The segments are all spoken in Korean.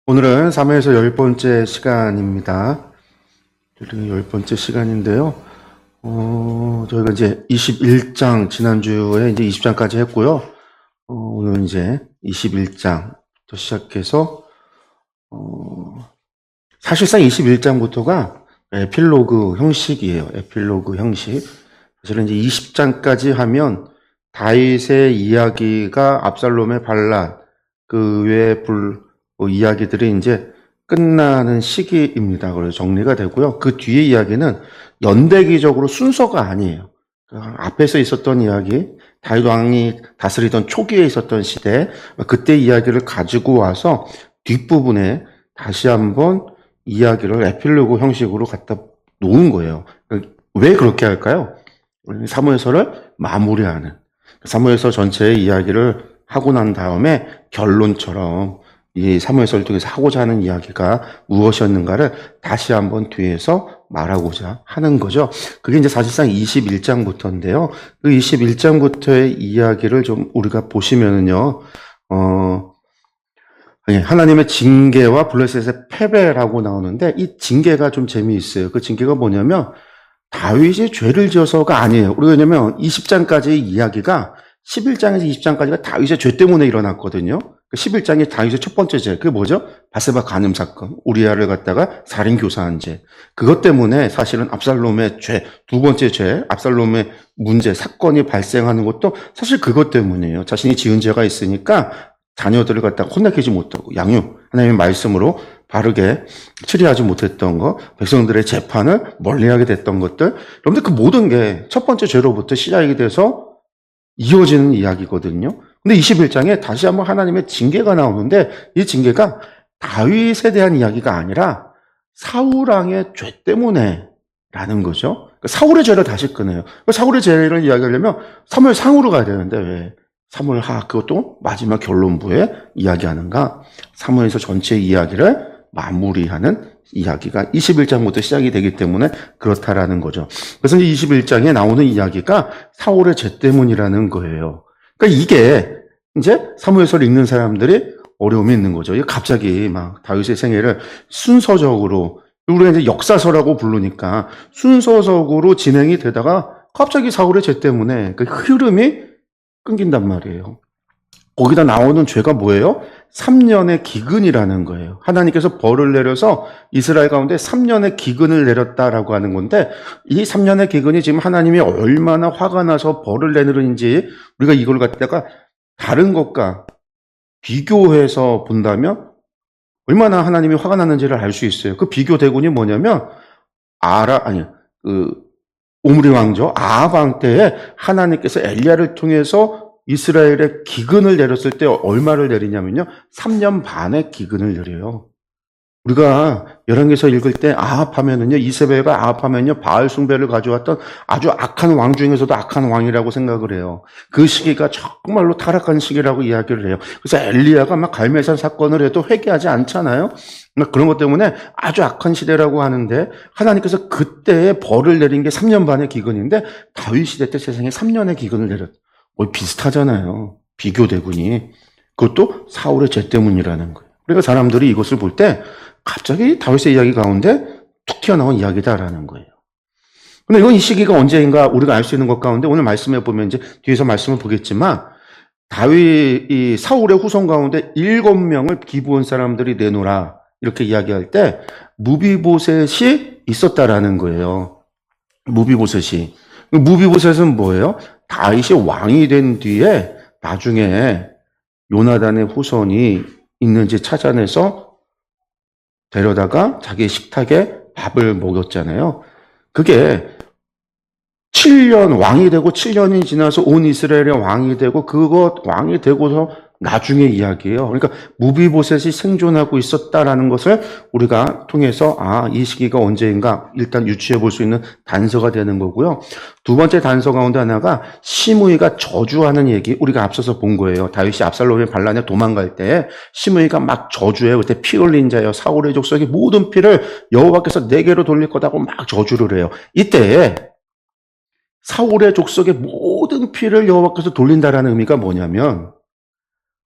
오늘은 3회에서 10번째 시간입니다. 열 번째 시간인데요. 저희가 이제 21장, 지난주에 이제 20장까지 했고요. 오늘은 이제 21장부터 시작해서, 사실상 21장부터가 에필로그 형식이에요. 에필로그 형식. 사실은 이제 20장까지 하면 다윗의 이야기가 압살롬의 반란, 그 외에 이야기들이 이제 끝나는 시기입니다. 그래서 정리가 되고요. 그 뒤에 이야기는 연대기적으로 순서가 아니에요. 앞에서 있었던 이야기, 다윗 왕이 다스리던 초기에 있었던 시대, 그때 이야기를 가지고 와서 뒷부분에 다시 한번 이야기를 에필로그 형식으로 갖다 놓은 거예요. 왜 그렇게 할까요? 사무엘서를 마무리하는, 사무엘서 전체의 이야기를 하고 난 다음에 결론처럼 이 사무엘서를 통해서 하고자 하는 이야기가 무엇이었는가를 다시 한번 뒤에서 말하고자 하는 거죠. 그게 이제 사실상 21장부터인데요. 그 21장부터의 이야기를 좀 우리가 보시면은요, 하나님의 징계와 블레셋의 패배라고 나오는데 이 징계가 좀 재미있어요. 그 징계가 뭐냐면 다윗이 죄를 지어서가 아니에요. 우리가 왜냐면 20장까지의 이야기가 11장에서 20장까지가 다윗의 죄 때문에 일어났거든요. 11장이 다윗의 첫 번째 죄, 그게 뭐죠? 바세바 간음 사건, 우리아를 갖다가 살인 교사한 죄. 그것 때문에 사실은 압살롬의 죄, 두 번째 죄, 압살롬의 문제, 사건이 발생하는 것도 사실 그것 때문이에요. 자신이 지은 죄가 있으니까 자녀들을 갖다가 혼내키지 못하고 양육, 하나님의 말씀으로 바르게 처리하지 못했던 것, 백성들의 재판을 멀리하게 됐던 것들. 여러분들 그 모든 게 첫 번째 죄로부터 시작이 돼서 이어지는 이야기거든요. 근데 21장에 다시 한번 하나님의 징계가 나오는데 이 징계가 다윗에 대한 이야기가 아니라 사울왕의 죄 때문에 라는 거죠. 사울의 죄를 다시 꺼내요. 사울의 죄를 이야기하려면 사무엘상으로 가야 되는데 왜 사무엘하 그것도 마지막 결론부에 이야기하는가? 사무엘서 전체 이야기를 마무리하는 이야기가 21장부터 시작이 되기 때문에 그렇다라는 거죠. 그래서 이제 21장에 나오는 이야기가 사울의 죄 때문이라는 거예요. 그러니까 이게 이제 사무엘서를 읽는 사람들이 어려움이 있는 거죠. 갑자기 막 다윗의 생애를 순서적으로, 우리가 이제 역사서라고 부르니까 순서적으로 진행이 되다가 갑자기 사울의 죄 때문에 그 흐름이 끊긴단 말이에요. 거기다 나오는 죄가 뭐예요? 3년의 기근이라는 거예요. 하나님께서 벌을 내려서 이스라엘 가운데 3년의 기근을 내렸다라고 하는 건데 이 3년의 기근이 지금 하나님이 얼마나 화가 나서 벌을 내리는지 우리가 이걸 갖다가 다른 것과 비교해서 본다면 얼마나 하나님이 화가 났는지를 알 수 있어요. 그 비교 대군이 뭐냐면 오므리 왕조 아합 왕 때에 하나님께서 엘리야를 통해서 이스라엘의 기근을 내렸을 때 얼마를 내리냐면요. 3년 반의 기근을 내려요. 우리가 열왕기서 읽을 때 아합하면은요. 이세벨과 아합하면요. 바알 숭배를 가져왔던 아주 악한 왕 중에서도 악한 왕이라고 생각을 해요. 그 시기가 정말로 타락한 시기라고 이야기를 해요. 그래서 엘리야가 막 갈멜산 사건을 해도 회개하지 않잖아요. 그런 것 때문에 아주 악한 시대라고 하는데 하나님께서 그때의 벌을 내린 게 3년 반의 기근인데 다윗 시대 때 세상에 3년의 기근을 내렸다. 비슷하잖아요. 비교대군이. 그것도 사울의 죄 때문이라는 거예요. 그러니까 사람들이 이것을 볼 때 갑자기 다윗의 이야기 가운데 툭 튀어나온 이야기다라는 거예요. 근데 이건 이 시기가 언제인가 우리가 알 수 있는 것 가운데 오늘 말씀해 보면 이제 뒤에서 말씀을 보겠지만 다윗이 사울의 후손 가운데 7명을 기브온 사람들이 내놓으라 이렇게 이야기할 때 무비보셋이 있었다라는 거예요. 무비보셋이. 무비보셋은 뭐예요? 다윗이 왕이 된 뒤에 나중에 요나단의 후손이 있는지 찾아내서 데려다가 자기 식탁에 밥을 먹였잖아요. 그게 7년 왕이 되고 7년이 지나서 온 이스라엘의 왕이 되고 그것 왕이 되고서 나중의 이야기예요. 그러니까 무비보셋이 생존하고 있었다라는 것을 우리가 통해서 이 시기가 언제인가 일단 유추해 볼 수 있는 단서가 되는 거고요. 두 번째 단서 가운데 하나가 시므이가 저주하는 얘기 우리가 앞서서 본 거예요. 다윗이 압살롬의 반란에 도망갈 때 시므이가 막 저주해요. 그때 피 흘린 자여 사울의 족속의 모든 피를 여호와께서 내게로 돌릴 거다고 막 저주를 해요. 이때 사울의 족속의 모든 피를 여호와께서 돌린다라는 의미가 뭐냐면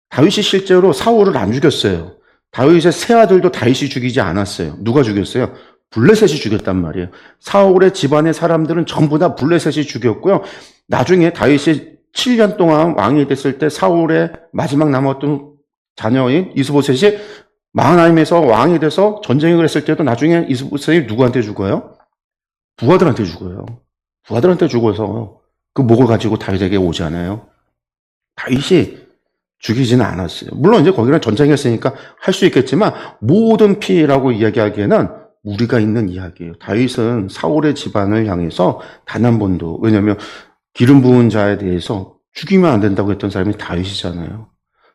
다윗이 실제로 사울을 안 죽였어요. 다윗의 세 아들도 다윗이 죽이지 않았어요. 누가 죽였어요? 블레셋이 죽였단 말이에요. 사울의 집안의 사람들은 전부 다 블레셋이 죽였고요. 나중에 다윗이 7년 동안 왕이 됐을 때 사울의 마지막 남았던 자녀인 이스보셋이 마하나임에서 왕이 돼서 전쟁을 했을 때도 나중에 이스보셋이 누구한테 죽어요? 부하들한테 죽어요. 부하들한테 죽어서 그 목을 가지고 다윗에게 오지 않아요. 다윗이 죽이지는 않았어요. 물론 이제 거기는 전쟁했으니까 할 수 있겠지만 모든 피라고 이야기하기에는 무리가 있는 이야기예요. 다윗은 사울의 집안을 향해서 단 한 번도, 왜냐하면 기름 부은 자에 대해서 죽이면 안 된다고 했던 사람이 다윗이잖아요.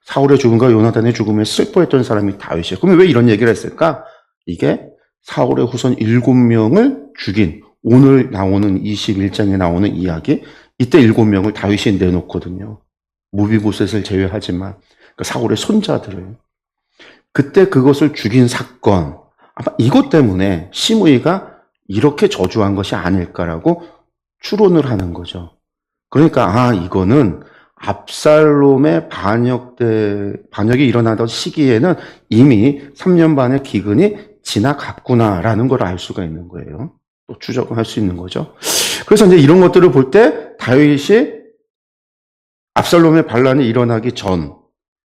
사울의 죽음과 요나단의 죽음에 슬퍼했던 사람이 다윗이에요. 그러면 왜 이런 얘기를 했을까? 이게 사울의 후손 7명을 죽인, 오늘 나오는 21장에 나오는 이야기, 이때 7명을 다윗이 내놓거든요. 무비보셋을 제외하지만 그러니까 사울의 손자들을. 그때 그것을 죽인 사건, 아마 이것 때문에 시므이가 이렇게 저주한 것이 아닐까라고 추론을 하는 거죠. 그러니까 이거는 압살롬의 반역이 일어나던 시기에는 이미 3년 반의 기근이 지나갔구나라는 걸 알 수가 있는 거예요. 또 추적을 할 수 있는 거죠. 그래서 이제 이런 것들을 볼 때 다윗이 압살롬의 반란이 일어나기 전,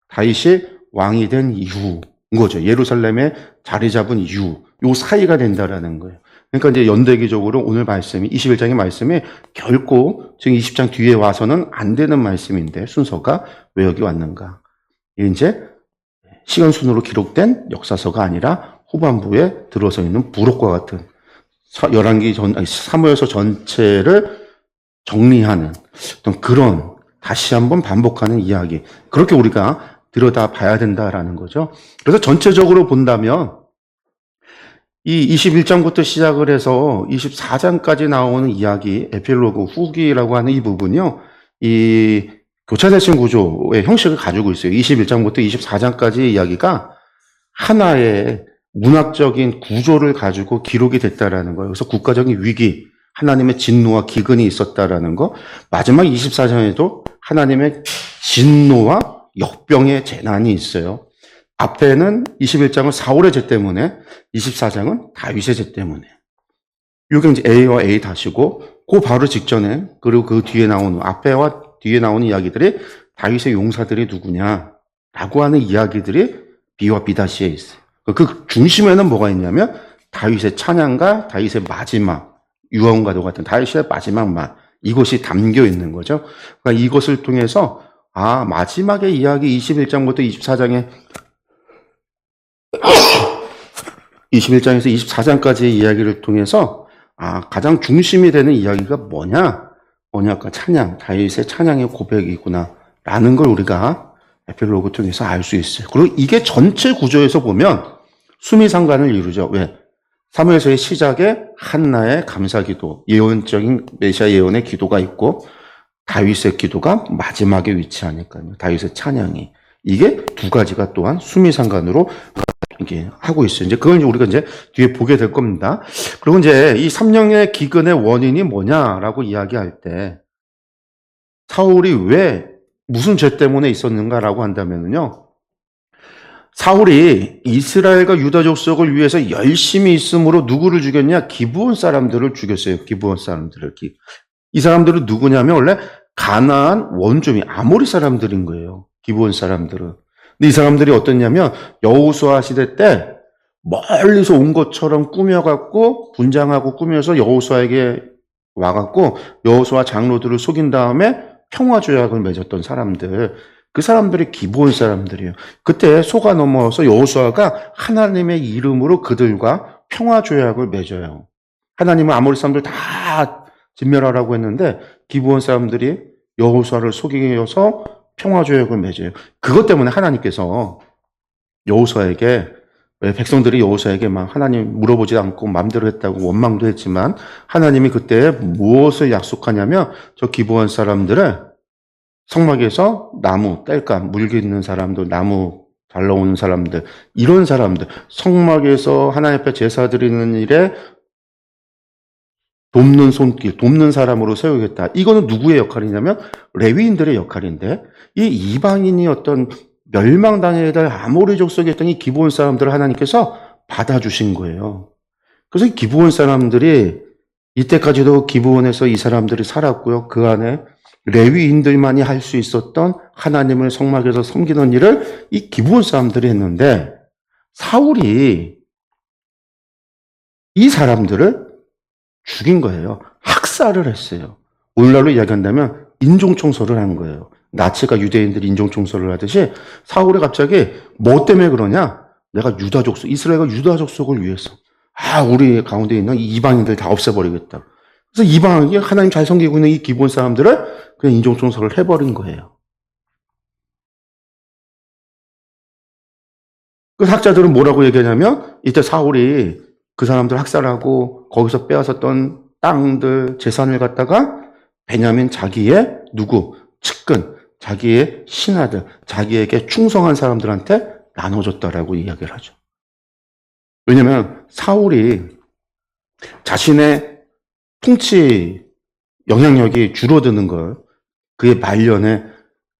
다윗이 왕이 된 이후인 거죠. 예루살렘에 자리 잡은 이후, 요 사이가 된다라는 거예요. 그러니까 이제 연대기적으로 오늘 말씀이, 21장의 말씀이 결코 지금 20장 뒤에 와서는 안 되는 말씀인데, 순서가 왜 여기 왔는가. 이제 시간순으로 기록된 역사서가 아니라 후반부에 들어서 있는 부록과 같은 사무엘서 전체를 정리하는 어떤 그런 다시 한번 반복하는 이야기. 그렇게 우리가 들여다 봐야 된다라는 거죠. 그래서 전체적으로 본다면 이 21장부터 시작을 해서 24장까지 나오는 이야기, 에필로그 후기라고 하는 이 부분이요. 이 교차대칭 구조의 형식을 가지고 있어요. 21장부터 24장까지의 이야기가 하나의 문학적인 구조를 가지고 기록이 됐다라는 거예요. 그래서 국가적인 위기, 하나님의 진노와 기근이 있었다라는 거. 마지막 24장에도 하나님의 진노와 역병의 재난이 있어요. 앞에는 21장은 사울의 죄 때문에, 24장은 다윗의 죄 때문에. 이게 이제 A와 A 다시고, 그 바로 직전에, 그리고 그 뒤에 나오는, 앞에와 뒤에 나오는 이야기들이 다윗의 용사들이 누구냐라고 하는 이야기들이 B와 B 다시에 있어요. 그 중심에는 뭐가 있냐면, 다윗의 찬양과 다윗의 마지막, 유언과도 같은 다윗의 마지막 말, 이것이 담겨 있는 거죠. 그러니까 이것을 통해서, 마지막의 이야기 21장부터 24장에 21장에서 24장까지의 이야기를 통해서 가장 중심이 되는 이야기가 뭐냐까 찬양, 다윗의 찬양의 고백이구나라는 걸 우리가 에필로그 통해서 알 수 있어요. 그리고 이게 전체 구조에서 보면 수미상관을 이루죠. 왜? 사무엘서의 시작에 한나의 감사기도, 예언적인 메시아 예언의 기도가 있고 다윗의 기도가 마지막에 위치하니까요. 다윗의 찬양이. 이게 두 가지가 또한 수미상관으로 이게 하고 있어요. 이제 그걸 우리가 이제 뒤에 보게 될 겁니다. 그리고 이제 이 3년의 기근의 원인이 뭐냐라고 이야기할 때 사울이 왜 무슨 죄 때문에 있었는가라고 한다면요. 사울이 이스라엘과 유다 족속을 위해서 열심히 있음으로 누구를 죽였냐? 기브온 사람들을 죽였어요. 기브온 사람들을. 이 사람들은 누구냐면 원래 가나안 원주민 아모리 사람들인 거예요. 기브온 사람들은. 근데 이 사람들이 어떻냐면 여호수아 시대 때 멀리서 온 것처럼 꾸며갖고 분장하고 꾸며서 여호수아에게 와갖고 여호수아 장로들을 속인 다음에 평화조약을 맺었던 사람들. 그 사람들이 기브온 사람들이에요. 그때 속아 넘어서 여호수아가 하나님의 이름으로 그들과 평화조약을 맺어요. 하나님은 아모리 사람들 다 진멸하라고 했는데 기브온 사람들이 여호수아를 속이어서 평화조약을 맺어요. 그것 때문에 하나님께서 여호수아에게, 왜 백성들이 여호수아에게 막 하나님 물어보지 않고 마음대로 했다고 원망도 했지만 하나님이 그때 무엇을 약속하냐면 저 기브온 사람들을 성막에서 나무, 땔감, 물기 있는 사람들, 나무 달라오는 사람들, 이런 사람들, 성막에서 하나님 앞에 제사 드리는 일에 돕는 손길, 돕는 사람으로 세우겠다. 이거는 누구의 역할이냐면 레위인들의 역할인데 이 이방인이 어떤 멸망당해야 될 아모리 족속에 있던 이 기브온 사람들을 하나님께서 받아주신 거예요. 그래서 이 기브온 사람들이 이때까지도 기브온에서 이 사람들이 살았고요. 그 안에 레위인들만이 할 수 있었던 하나님을 성막에서 섬기는 일을 이 기브온 사람들이 했는데 사울이 이 사람들을 죽인 거예요. 학살을 했어요. 오늘날로 이야기한다면 인종청소를 한 거예요. 나치가 유대인들이 인종청소를 하듯이 사울이 갑자기 뭐 때문에 그러냐? 내가 유다 족속, 이스라엘과 유다 족속을 위해서 우리 가운데 있는 이방인들 다 없애버리겠다. 그래서 이방이 하나님 잘 섬기고 있는 이 기본 사람들을 그냥 인종청소를 해버린 거예요. 그 학자들은 뭐라고 얘기하냐면 이때 사울이 그 사람들 학살하고 거기서 빼앗았던 땅들, 재산을 갖다가 베냐민 자기의 측근, 자기의 신하들, 자기에게 충성한 사람들한테 나눠줬다라고 이야기를 하죠. 왜냐면 사울이 자신의 통치 영향력이 줄어드는 걸 그의 말년에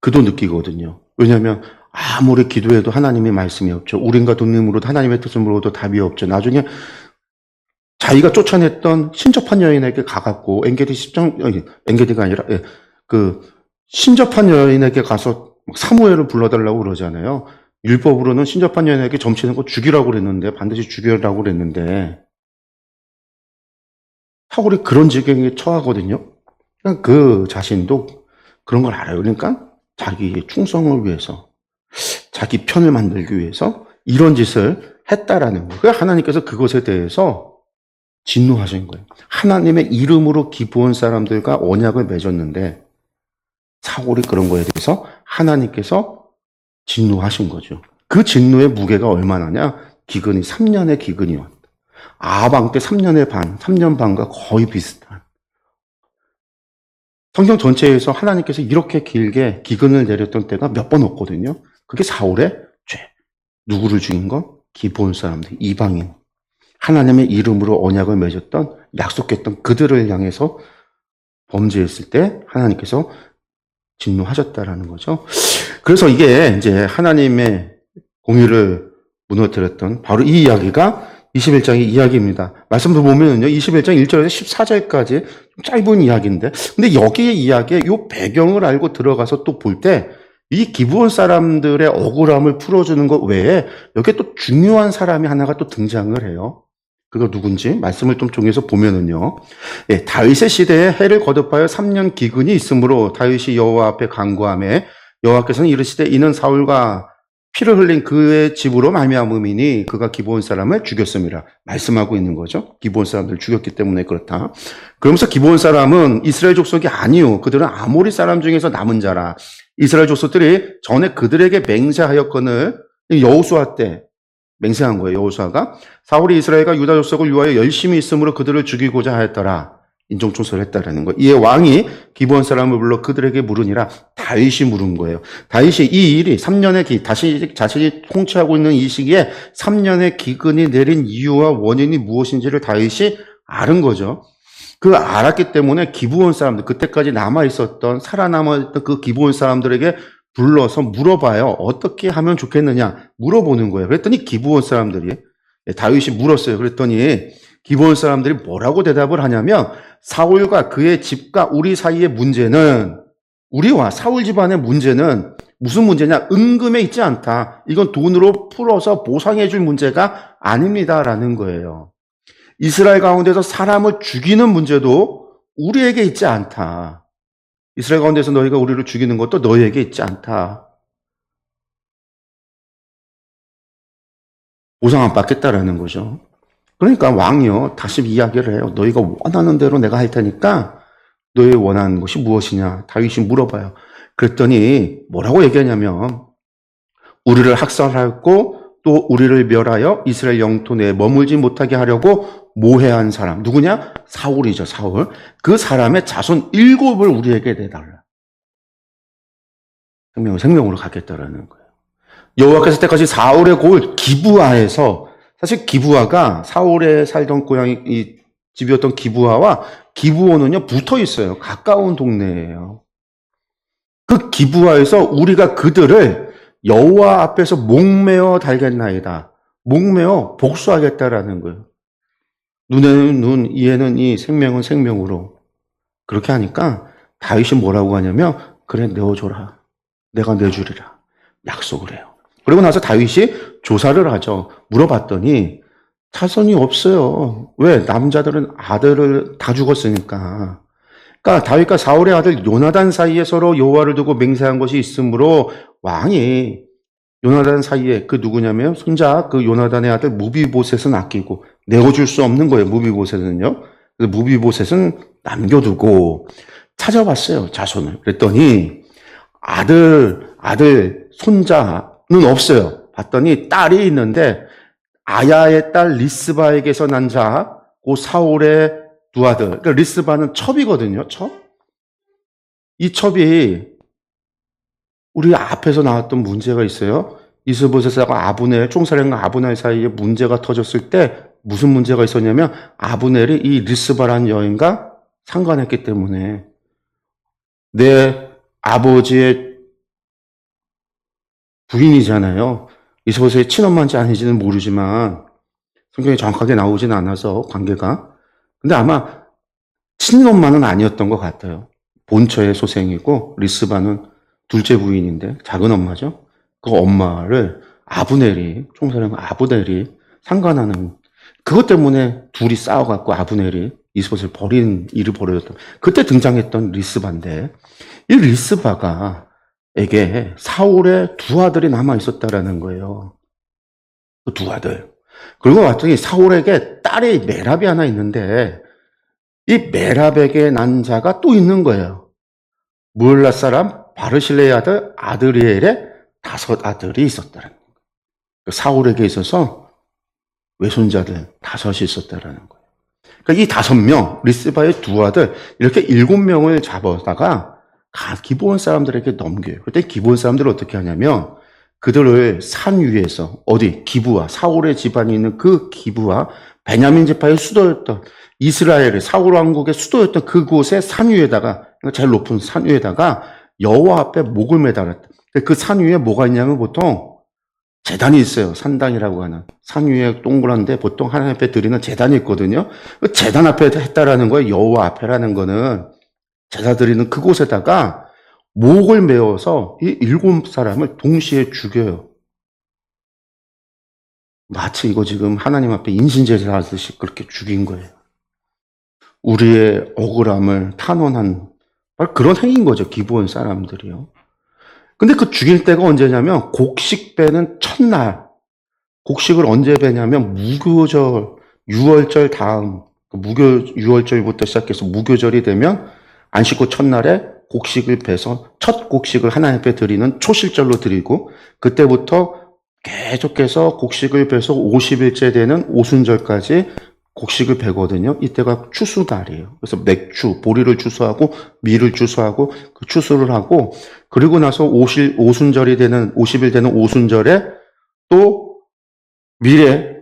그도 느끼거든요. 왜냐하면 아무리 기도해도 하나님의 말씀이 없죠. 우린과 돈님으로도 하나님의 뜻을 물어도 답이 없죠. 나중에 자기가 쫓아냈던 신접한 여인에게 가갖고 엔게디가 아니라 신접한 여인에게 가서 사무엘을 불러달라고 그러잖아요. 율법으로는 신접한 여인에게 점치는 거 죽이라고 그랬는데 반드시 죽이라고 그랬는데 사울이 그런 지경에 처하거든요. 그 자신도 그런 걸 알아요. 그러니까 자기의 충성을 위해서 자기 편을 만들기 위해서 이런 짓을 했다라는 거예요. 하나님께서 그것에 대해서 진노하신 거예요. 하나님의 이름으로 기브온 사람들과 언약을 맺었는데 사울이 그런 거에 대해서 하나님께서 진노하신 거죠. 그 진노의 무게가 얼마나냐? 기근이 3년의 기근이 왔다. 아방 때 3년 반과 거의 비슷한. 성경 전체에서 하나님께서 이렇게 길게 기근을 내렸던 때가 몇 번 없거든요. 그게 사울의 죄. 누구를 죽인 건? 기브온 사람들, 이방인. 하나님의 이름으로 언약을 맺었던, 약속했던 그들을 향해서 범죄했을 때 하나님께서 진노하셨다라는 거죠. 그래서 이게 이제 하나님의 공의를 무너뜨렸던 바로 이 이야기가 21장의 이야기입니다. 말씀도 보면은요, 21장 1절에서 14절까지 좀 짧은 이야기인데, 근데 여기의 이야기에 이 배경을 알고 들어가서 또 볼 때, 이 기브온 사람들의 억울함을 풀어주는 것 외에, 여기에 또 중요한 사람이 하나가 또 등장을 해요. 그거 누군지 말씀을 좀 종해서 보면은요, 다윗의 시대에 해를 거듭하여 3년 기근이 있으므로 다윗이 여호와 앞에 간구하매 여호와께서는 이르시되 이는 사울과 피를 흘린 그의 집으로 말미암음이니 그가 기브온 사람을 죽였음이라 말씀하고 있는 거죠. 기브온 사람들을 죽였기 때문에 그렇다. 그러면서 기브온 사람은 이스라엘 족속이 아니요, 그들은 아모리 사람 중에서 남은 자라. 이스라엘 족속들이 전에 그들에게 맹세하였거늘 여호수아 때 맹세한 거예요. 여호수아가 사울이 이스라엘과 유다 족속을 위하여 열심히 있으므로 그들을 죽이고자 하였더라. 인종청소를 했다라는 거예요. 이에 왕이 기브온 사람을 불러 그들에게 물으니라. 다윗이 물은 거예요. 다윗이 이 일이 3년의 다시 자신이 통치하고 있는 이 시기에 3년의 기근이 내린 이유와 원인이 무엇인지를 다윗이 아는 거죠. 그 알았기 때문에 기브온 사람들, 그때까지 남아있었던, 살아남아있던 그 기브온 사람들에게 불러서 물어봐요. 어떻게 하면 좋겠느냐 물어보는 거예요. 그랬더니 기브온 사람들이, 다윗이 물었어요. 그랬더니 기브온 사람들이 뭐라고 대답을 하냐면, 사울과 그의 집과 우리 사이의 문제는, 우리와 사울 집안의 문제는 무슨 문제냐? 은금에 있지 않다. 이건 돈으로 풀어서 보상해 줄 문제가 아닙니다라는 거예요. 이스라엘 가운데서 사람을 죽이는 문제도 우리에게 있지 않다. 이스라엘 가운데서 너희가 우리를 죽이는 것도 너희에게 있지 않다. 보상 안 받겠다라는 거죠. 그러니까 왕이요, 다시 이야기를 해요. 너희가 원하는 대로 내가 할 테니까 너희 원하는 것이 무엇이냐? 다윗이 물어봐요. 그랬더니 뭐라고 얘기하냐면, 우리를 학살하고 또 우리를 멸하여 이스라엘 영토 내에 머물지 못하게 하려고 모해한 사람. 누구냐? 사울이죠, 사울. 그 사람의 자손 7을 우리에게 내달라. 생명으로 갖겠다라는 거예요. 여호와께서 때까지 사울의 고을 기브아에서, 사실 기브아가 사울의 살던 고향이 이 집이었던 기브아와 기브온은요 붙어 있어요. 가까운 동네예요. 그 기브아에서 우리가 그들을 여호와 앞에서 목매어 달겠나이다. 목매어 복수하겠다라는 거예요. 눈에는 눈, 이에는 이, 생명은 생명으로. 그렇게 하니까 다윗이 뭐라고 하냐면 그래 내어줘라. 내가 내주리라. 약속을 해요. 그리고 나서 다윗이 조사를 하죠. 물어봤더니 자손이 없어요. 왜? 남자들은 아들을 다 죽었으니까. 그러니까 다윗과 사울의 아들 요나단 사이에 서로 여호와를 두고 맹세한 것이 있으므로 왕이 요나단 사이에 그 누구냐면 손자 그 요나단의 아들 무비보셋은 아끼고 내어줄 수 없는 거예요. 무비보셋은요. 그래서 무비보셋은 남겨두고 찾아봤어요. 자손을. 그랬더니 아들, 손자는 없어요. 봤더니 딸이 있는데 아야의 딸 리스바에게서 난 자, 그 사울의 두 아들. 그러니까 리스바는 첩이거든요. 첩. 이 첩이 우리 앞에서 나왔던 문제가 있어요. 이스보셋하고 아브넬, 총사령과 아브넬 사이에 문제가 터졌을 때 무슨 문제가 있었냐면 아브넬이 이 리스바라는 여인과 상관했기 때문에 내 아버지의 부인이잖아요. 이스보셋의 친엄마인지 아닌지는 모르지만 성경에 정확하게 나오진 않아서 관계가. 근데 아마 친엄마는 아니었던 것 같아요. 본처의 소생이고 리스바는 둘째 부인인데 작은 엄마죠. 그 엄마를 아브넬이 총사령 아브넬이 상관하는 그것 때문에 둘이 싸워갖고 아브넬이 이스보셋을 버린 일을 벌여졌던 그때 등장했던 리스바인데 이 리스바가 에게 사울의 두 아들이 남아 있었다라는 거예요. 그 두 아들. 그리고 봤더니 사울에게 딸이 메랍이 하나 있는데 이 메랍에게 난 자가 또 있는 거예요. 무엘라 사람 바르실레의 아들 아드리엘의 5 아들이 있었다는 거예요. 사울에게 있어서 외손자들 5이 있었다라는 거예요. 그러니까 이 5명, 리스바의 두 아들 이렇게 7명을 잡아다가 기브온 사람들에게 넘겨요. 그때 기브온 사람들은 어떻게 하냐면 그들을 산 위에서 어디 기브와 사울의 집안이 있는 그 기브와 베냐민 지파의 수도였던 이스라엘의 사울 왕국의 수도였던 그곳의 산 위에다가 제일 높은 산 위에다가 여호와 앞에 목을 매달았다. 그 산 위에 뭐가 있냐면 보통 제단이 있어요. 산당이라고 하는 산 위에 동그란데 보통 하나님 앞에 드리는 제단이 있거든요. 그 제단 앞에 했다라는 거예요. 여호와 앞에라는 거는 제사 드리는 그곳에다가 목을 메어서 이 7사람을 동시에 죽여요. 마치 이거 지금 하나님 앞에 인신제사 하듯이 그렇게 죽인 거예요. 우리의 억울함을 탄원한 그런 행위인 거죠. 기브온 사람들이요. 근데 그 죽일 때가 언제냐면 곡식 베는 첫날. 곡식을 언제 베냐면 무교절, 유월절 다음 유월절부터 시작해서 무교절이 되면 안식구 첫날에 곡식을 베서 첫 곡식을 하나님 앞에 드리는 초실절로 드리고 그때부터 계속해서 곡식을 베서 50일째 되는 오순절까지 곡식을 베거든요. 이때가 추수달이에요. 그래서 맥추, 보리를 추수하고 밀을 추수하고 그 추수를 하고 그리고 나서 오순절이 되는 50일 되는 오순절에 또 밀에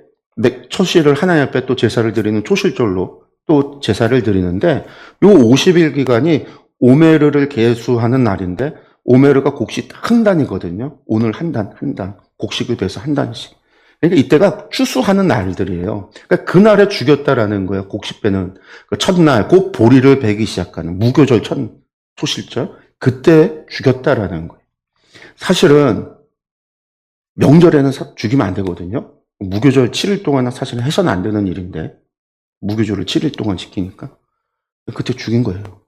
초실을 하나님 앞에 또 제사를 드리는 초실절로 또 제사를 드리는데 요 50일 기간이 오메르를 계수하는 날인데 오메르가 곡식 한 단이거든요. 오늘 한 단. 곡식을 베서 한 단씩. 그러니까 이때가 추수하는 날들이에요. 그러니까 그날에 죽였다라는 거예요. 곡식 베는 그 첫날, 그 보리를 베기 시작하는 무교절 초실절 그때 죽였다라는 거예요. 사실은 명절에는 죽이면 안 되거든요. 무교절 7일 동안은 사실은 해서는 안 되는 일인데 무교절을 7일 동안 지키니까 그때 죽인 거예요.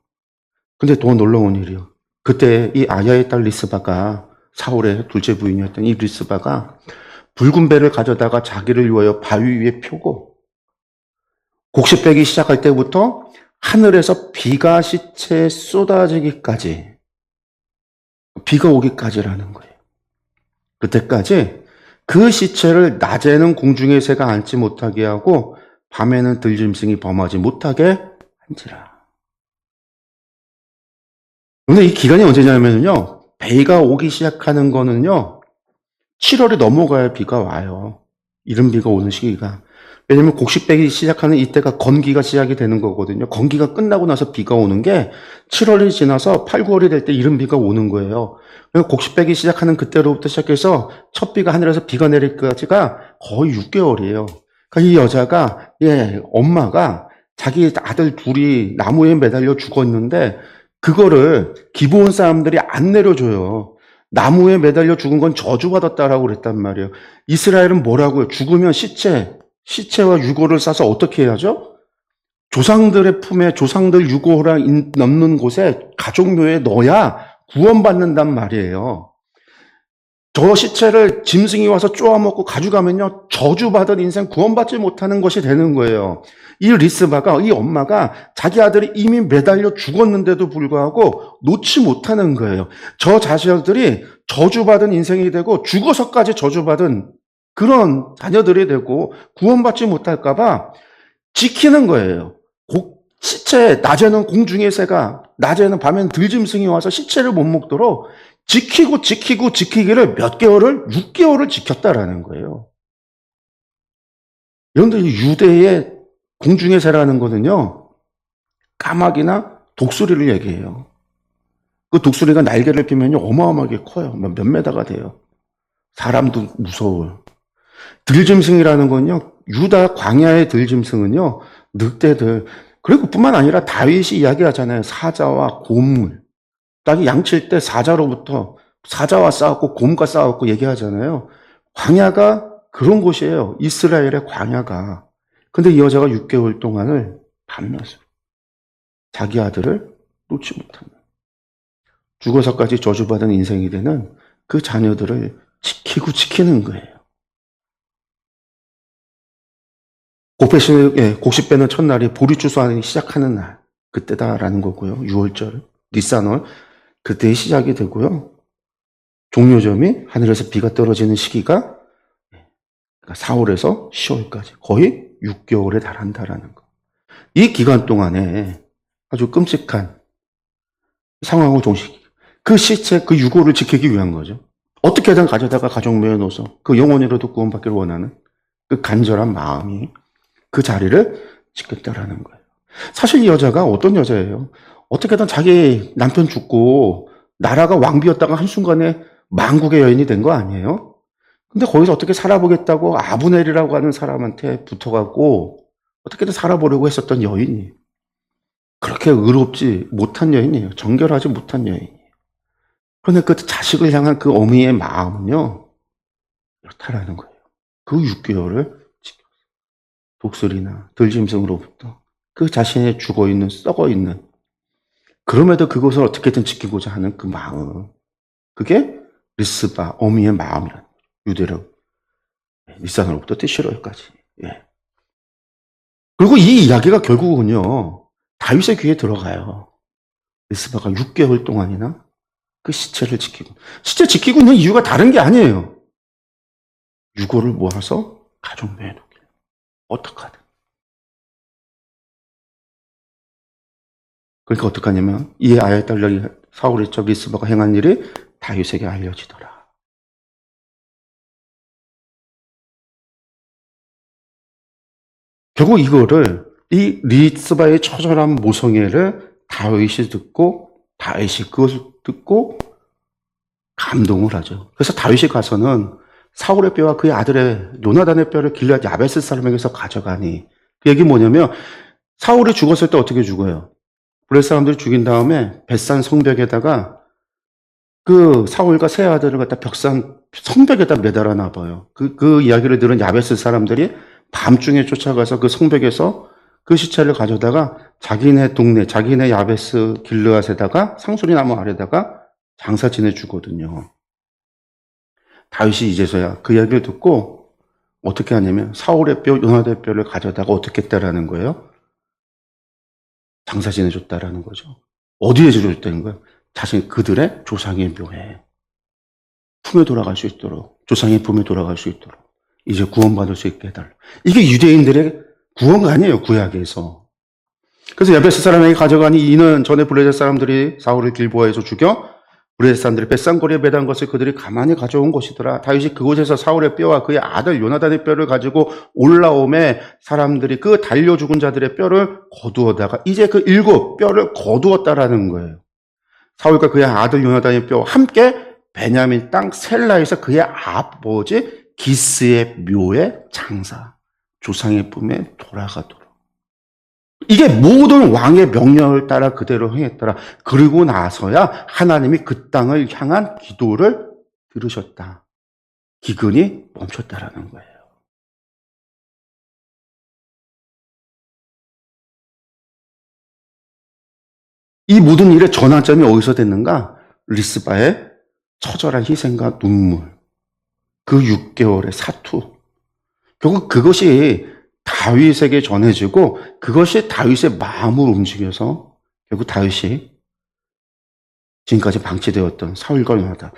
근데 더 놀라운 일이요. 그때 이 아야의 딸 리스바가 사울의 둘째 부인이었던 이 리스바가 붉은 배를 가져다가 자기를 위하여 바위 위에 펴고 곡식 빼기 시작할 때부터 하늘에서 비가 시체에 쏟아지기까지 비가 오기까지라는 거예요. 그때까지 그 시체를 낮에는 공중의 새가 앉지 못하게 하고 밤에는 들짐승이 범하지 못하게 한지라. 근데 이 기간이 언제냐면요. 비가 오기 시작하는 거는요. 7월이 넘어가야 비가 와요. 이른 비가 오는 시기가. 왜냐면 곡식 빼기 시작하는 이때가 건기가 시작이 되는 거거든요. 건기가 끝나고 나서 비가 오는 게 7월이 지나서 8, 9월이 될 때 이른 비가 오는 거예요. 그래서 곡식 빼기 시작하는 그때로부터 시작해서 첫 비가 하늘에서 비가 내릴 때까지가 거의 6개월이에요. 그러니까 이 여자가, 엄마가 자기 아들 둘이 나무에 매달려 죽었는데 그거를 기브온 사람들이 안 내려줘요. 나무에 매달려 죽은 건 저주받았다라고 그랬단 말이에요. 이스라엘은 뭐라고요? 죽으면 시체와 유골을 싸서 어떻게 해야죠? 조상들의 품에 조상들 유골을 넣는 곳에 가족묘에 넣어야 구원받는단 말이에요. 저 시체를 짐승이 와서 쪼아먹고 가져가면요, 저주받은 인생 구원받지 못하는 것이 되는 거예요. 이 리스바가, 이 엄마가 자기 아들이 이미 매달려 죽었는데도 불구하고 놓지 못하는 거예요. 저 자식들이 저주받은 인생이 되고 죽어서까지 저주받은 그런 자녀들이 되고 구원받지 못할까봐 지키는 거예요. 시체, 낮에는 공중의 새가, 낮에는 밤에는 들짐승이 와서 시체를 못 먹도록 지키기를 몇 개월을, 6개월을 지켰다라는 거예요. 여러분들, 유대의 공중의 새라는 거는요, 까마귀나 독수리를 얘기해요. 그 독수리가 날개를 피면요, 어마어마하게 커요. 몇 메다가 돼요. 사람도 무서워요. 들짐승이라는 건요, 유다 광야의 들짐승은요, 늑대들, 그리고 뿐만 아니라 다윗이 이야기하잖아요. 사자와 곰을. 딱 양칠 때 사자와 싸웠고 곰과 싸웠고 얘기하잖아요. 광야가 그런 곳이에요. 이스라엘의 광야가. 근데 이 여자가 6개월 동안을 밤낮으로 자기 아들을 놓지 못하는, 죽어서까지 저주받은 인생이 되는 그 자녀들을 지키는 거예요. 곡식 빼는 첫날이 보리 추수하기 시작하는 날, 그때다라는 거고요. 6월절, 니산월, 그때 시작이 되고요. 종료점이 하늘에서 비가 떨어지는 시기가 4월에서 10월까지 거의 6개월에 달한다라는 거. 이 기간 동안에 아주 끔찍한 상황을 그 시체, 그 유골을 지키기 위한 거죠. 어떻게든 가져다가 가족묘에 넣어서 그 영혼이라도 구원받기를 원하는 그 간절한 마음이 그 자리를 지켰다라는 거예요. 사실 이 여자가 어떤 여자예요? 어떻게든 자기 남편 죽고 나라가 왕비였다가 한순간에 망국의 여인이 된 거 아니에요? 근데 거기서 어떻게 살아보겠다고 아브넬이라고 하는 사람한테 붙어갖고 어떻게든 살아보려고 했었던 여인이, 그렇게 의롭지 못한 여인이에요. 정결하지 못한 여인이에요. 그런데 그 자식을 향한 그 어미의 마음은요, 이렇다라는 거예요. 그 6개월을 독수리나 들짐승으로부터 그 자신의 죽어있는, 썩어있는, 그럼에도 그것을 어떻게든 지키고자 하는 그 마음, 그게 리스바, 어미의 마음이라는 거죠. 유대로 니산으로부터 티시로에까지. 그리고 이 이야기가 결국은요, 다윗의 귀에 들어가요. 리스바가 6개월 동안이나 그 시체 지키고 있는 이유가 다른 게 아니에요. 유골을 모아서 가족묘에 놓기를. 어떡하든. 그러니까 어떡하냐면 이 아의 딸 사울의 적 리스바가 행한 일이 다윗에게 알려지더라. 결국 이거를, 이 리스바의 처절한 모성애를 다윗이 그것을 듣고 감동을 하죠. 그래서 다윗이 가서는 사울의 뼈와 그의 아들의 요나단의 뼈를 길앗 야베스 사람에게서 가져가니, 그 얘기 뭐냐면 사울이 죽었을 때 어떻게 죽어요? 블레셋 사람들이 죽인 다음에 벳산 성벽에다가 그 사울과 세 아들을 갖다 벽산 성벽에다 매달아 놔봐요. 그 이야기를 들은 야베스 사람들이 밤중에 쫓아가서 그 성벽에서 그 시체를 가져다가 자기네 동네, 자기네 야베스 길르앗에다가 상수리 나무 아래다가 장사 지내주거든요. 다윗이 이제서야 그 이야기를 듣고 어떻게 하냐면 사울의 뼈, 요나단의 뼈를 가져다가 어떻게 했다라는 거예요? 장사 지내줬다라는 거죠. 어디에 지내줬다는 거예요? 자신 그들의 조상의 묘에 품에 돌아갈 수 있도록, 조상의 품에 돌아갈 수 있도록 이제 구원받을 수 있게 해달라. 이게 유대인들의 구원가 아니에요, 구약에서. 그래서 야베스 사람에게 가져가니 이는 전에 블레셋 사람들이 사울을 길보아에서 죽여 블레셋 사람들이 벳산거리에 매단 것을 그들이 가만히 가져온 것이더라. 다윗이 그곳에서 사울의 뼈와 그의 아들 요나단의 뼈를 가지고 올라오매 사람들이 그 달려 죽은 자들의 뼈를 거두어다가 이제 그 7 뼈를 거두었다라는 거예요. 사울과 그의 아들 요나단의 뼈와 함께 베냐민 땅 셀라에서 그의 아버지 기스의 묘에 장사, 조상의 품에 돌아가도록. 이게 모든 왕의 명령을 따라 그대로 행했더라. 그리고 나서야 하나님이 그 땅을 향한 기도를 들으셨다. 기근이 멈췄다라는 거예요. 이 모든 일의 전환점이 어디서 됐는가? 리스바의 처절한 희생과 눈물, 그 6개월의 사투. 결국 그것이 다윗에게 전해지고 그것이 다윗의 마음을 움직여서 결국 다윗이 지금까지 방치되었던 사울과 요나단,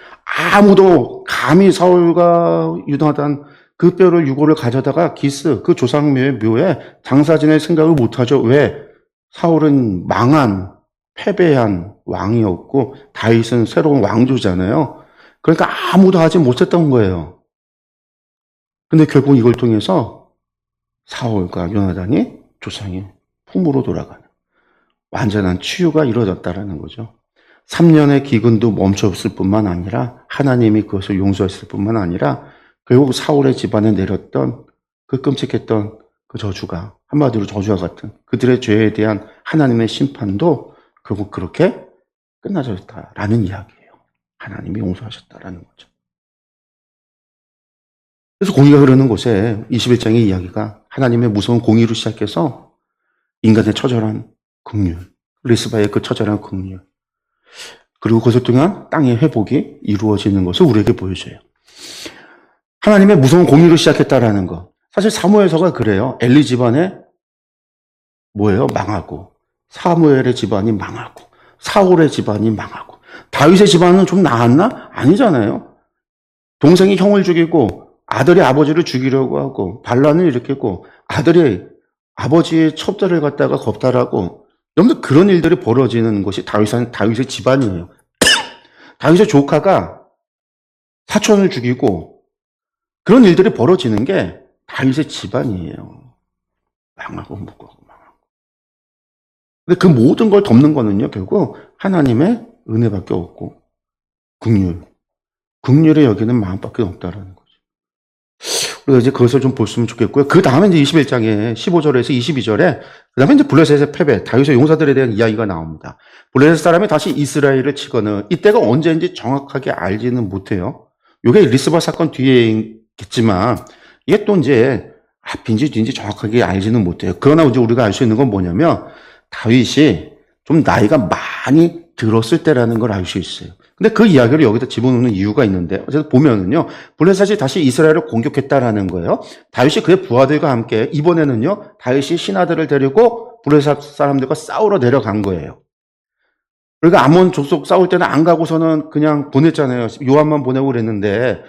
아무도 감히 사울과 요나단 그 뼈를 유골을 가져다가 기스 그 조상묘의 묘에 장사 지낼 생각을 못하죠. 왜? 사울은 망한 패배한 왕이었고 다윗은 새로운 왕조잖아요. 그러니까 아무도 하지 못했던 거예요. 근데 결국 이걸 통해서 사울과 요나단이 조상의 품으로 돌아가는 완전한 치유가 이루어졌다라는 거죠. 3년의 기근도 멈췄을 뿐만 아니라 하나님이 그것을 용서했을 뿐만 아니라 결국 사울의 집안에 내렸던 그 끔찍했던 그 저주가 한마디로 저주와 같은 그들의 죄에 대한 하나님의 심판도 결국 그렇게 끝나졌다라는 이야기예요. 하나님이 용서하셨다라는 거죠. 그래서 공의가 흐르는 곳에 21장의 이야기가 하나님의 무서운 공의로 시작해서 인간의 처절한 긍휼, 리스바의 그 처절한 긍휼, 그리고 그것을 통한 땅의 회복이 이루어지는 것을 우리에게 보여줘요. 하나님의 무서운 공의로 시작했다라는 것. 사실 사무엘서가 그래요. 엘리 집안에 뭐예요? 망하고, 사무엘의 집안이 망하고, 사울의 집안이 망하고, 다윗의 집안은 좀 나았나? 아니잖아요. 동생이 형을 죽이고 아들이 아버지를 죽이려고 하고 반란을 일으키고 아들이 아버지의 첩자를 갖다가 겁탈하고 여러분들 그런 일들이 벌어지는 것이 다윗의 집안이에요. 다윗의 조카가 사촌을 죽이고 그런 일들이 벌어지는 게 다윗의 집안이에요. 망하고 묵고 망하고. 근데 그 모든 걸 덮는 거는요, 결국 하나님의 은혜밖에 없고 긍휼의 여기는 마음밖에 없다라는 거죠. 우리가 이제 그것을 좀 보시면 좋겠고요. 그 다음에 이제 21장에 15절에서 22절에 그 다음에 이제 블레셋의 패배, 다윗의 용사들에 대한 이야기가 나옵니다. 블레셋 사람이 다시 이스라엘을 치거는 이때가 언제인지 정확하게 알지는 못해요. 이게 리스바 사건 뒤에 있겠지만 이게 또 이제 앞인지 뒤인지 정확하게 알지는 못해요. 그러나 이제 우리가 알 수 있는 건 뭐냐면 다윗이 좀 나이가 많이 들었을 때라는 걸 알 수 있어요. 근데 그 이야기를 여기다 집어넣는 이유가 있는데, 어쨌든 보면은요, 블레셋이 다시 이스라엘을 공격했다라는 거예요. 다윗이 그의 부하들과 함께, 이번에는요, 다윗이 신하들을 데리고 블레셋 사람들과 싸우러 내려간 거예요. 그러니까 아몬 족속 싸울 때는 안 가고서는 그냥 보냈잖아요. 요압만 보내고 그랬는데,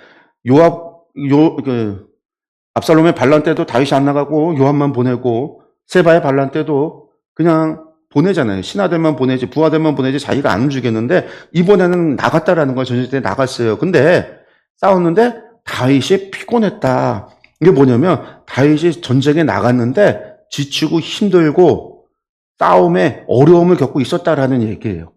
압살롬의 반란 때도 다윗이 안 나가고 요압만 보내고, 세바의 반란 때도 그냥 보내잖아요. 신하들만 보내지, 부하들만 보내지, 자기가 안 움직였는데, 이번에는 나갔다라는 거예요. 전쟁 때 나갔어요. 근데, 싸웠는데, 다윗이 피곤했다. 이게 뭐냐면, 다윗이 전쟁에 나갔는데, 지치고 힘들고, 싸움에 어려움을 겪고 있었다라는 얘기예요.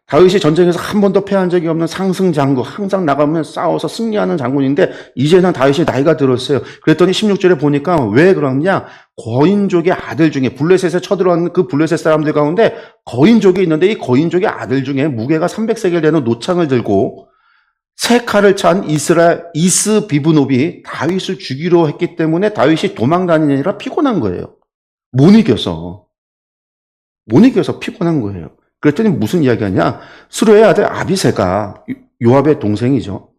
다윗이 전쟁에서 한 번도 패한 적이 없는 상승 장군, 항상 나가면 싸워서 승리하는 장군인데 이제는 다윗이 나이가 들었어요. 그랬더니 16절에 보니까 왜 그러냐? 거인족의 아들 중에 블레셋에 쳐들어온 그 블레셋 사람들 가운데 거인족이 있는데 이 거인족의 아들 중에 무게가 300세겔 되는 노창을 들고 세 칼을 찬 이스비브노비 다윗을 죽이려 했기 때문에 다윗이 도망다니느라 피곤한 거예요. 못 이겨서 피곤한 거예요. 그랬더니 무슨 이야기하냐? 수르의 아들 아비새가 요압의 동생이죠.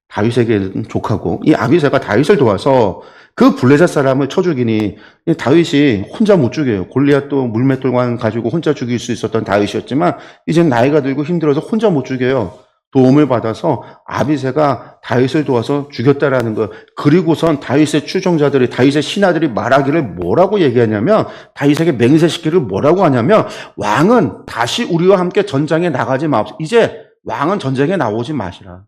다윗에게는 조카고 이 아비새가 다윗을 도와서 그 블레셋 사람을 쳐 죽이니 다윗이 혼자 못 죽여요. 골리앗도 물맷돌만 가지고 혼자 죽일 수 있었던 다윗이었지만 이제 나이가 들고 힘들어서 혼자 못 죽여요. 도움을 받아서 아비새가 다윗을 도와서 죽였다라는 거. 그리고선 다윗의 추종자들이, 다윗의 신하들이 말하기를 뭐라고 얘기하냐면, 다윗에게 맹세시키기를 뭐라고 하냐면, 왕은 다시 우리와 함께 전장에 나가지 마옵소서. 이제 왕은 전쟁에 나오지 마시라.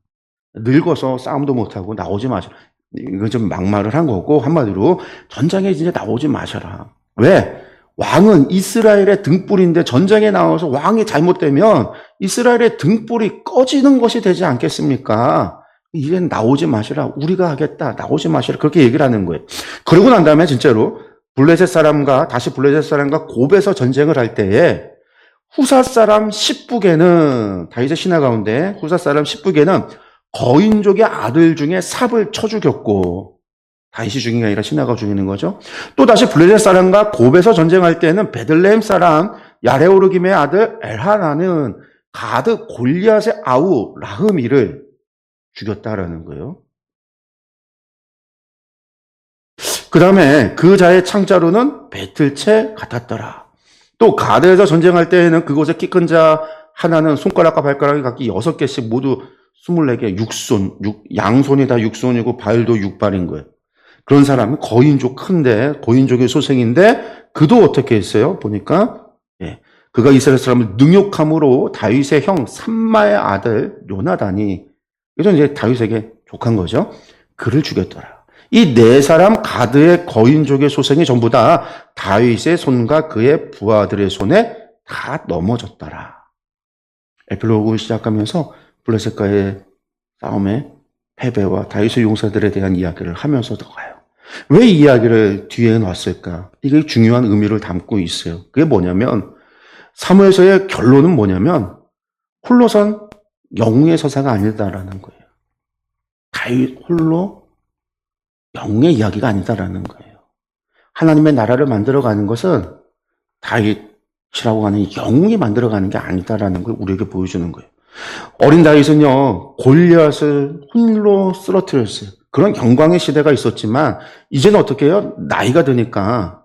늙어서 싸움도 못하고 나오지 마시라. 이건 좀 막말을 한 거고, 한마디로 전쟁에 이제 나오지 마셔라. 왜? 왕은 이스라엘의 등불인데 전쟁에 나와서 왕이 잘못되면 이스라엘의 등불이 꺼지는 것이 되지 않겠습니까? 이젠 나오지 마시라. 우리가 하겠다. 나오지 마시라. 그렇게 얘기를 하는 거예요. 그러고 난 다음에 진짜로 블레셋 사람과 곱에서 전쟁을 할 때에 후사 사람 10북에는 다윗의 신하 가운데 후사 사람 10북에는 거인족의 아들 중에 삽을 쳐 죽였고, 다윗이 죽인 게 아니라 신하가 죽이는 거죠. 또 다시 블레셋 사람과 곱에서 전쟁할 때는 베들레헴 사람 야레오르김의 아들 엘하나는 가드 골리앗의 아우 라흐미를 죽였다라는 거예요. 그 다음에 그 자의 창자로는 배틀채 같았더라. 또 가드에서 전쟁할 때에는 그곳에 키 큰 자 하나는 손가락과 발가락이 각기 6개씩 모두 24개, 양손이 다 6손이고 발도 6발인 거예요. 그런 사람은 거인족 큰데, 거인족의 소생인데, 그도 어떻게 했어요? 보니까, 그가 이스라엘 사람을 능욕함으로 다윗의 형 삼마의 아들 요나단이, 이건 이제 다윗에게 족한 거죠. 그를 죽였더라. 이 네 사람 가드의 거인족의 소생이 전부 다 다윗의 손과 그의 부하들의 손에 다 넘어졌더라. 에필로그 시작하면서 블레셋과의 싸움의 패배와 다윗의 용사들에 대한 이야기를 하면서도 가요. 왜 이 이야기를 뒤에 놨을까? 이게 중요한 의미를 담고 있어요. 그게 뭐냐면 사무엘서의 결론은 뭐냐면 홀로선 영웅의 서사가 아니다라는 거예요. 다윗 홀로 영웅의 이야기가 아니다라는 거예요. 하나님의 나라를 만들어가는 것은 다윗이라고 하는 영웅이 만들어가는 게 아니다라는 걸 우리에게 보여주는 거예요. 어린 다윗은요, 골리앗을 홀로 쓰러뜨렸어요. 그런 영광의 시대가 있었지만 이제는 어떻게 해요? 나이가 드니까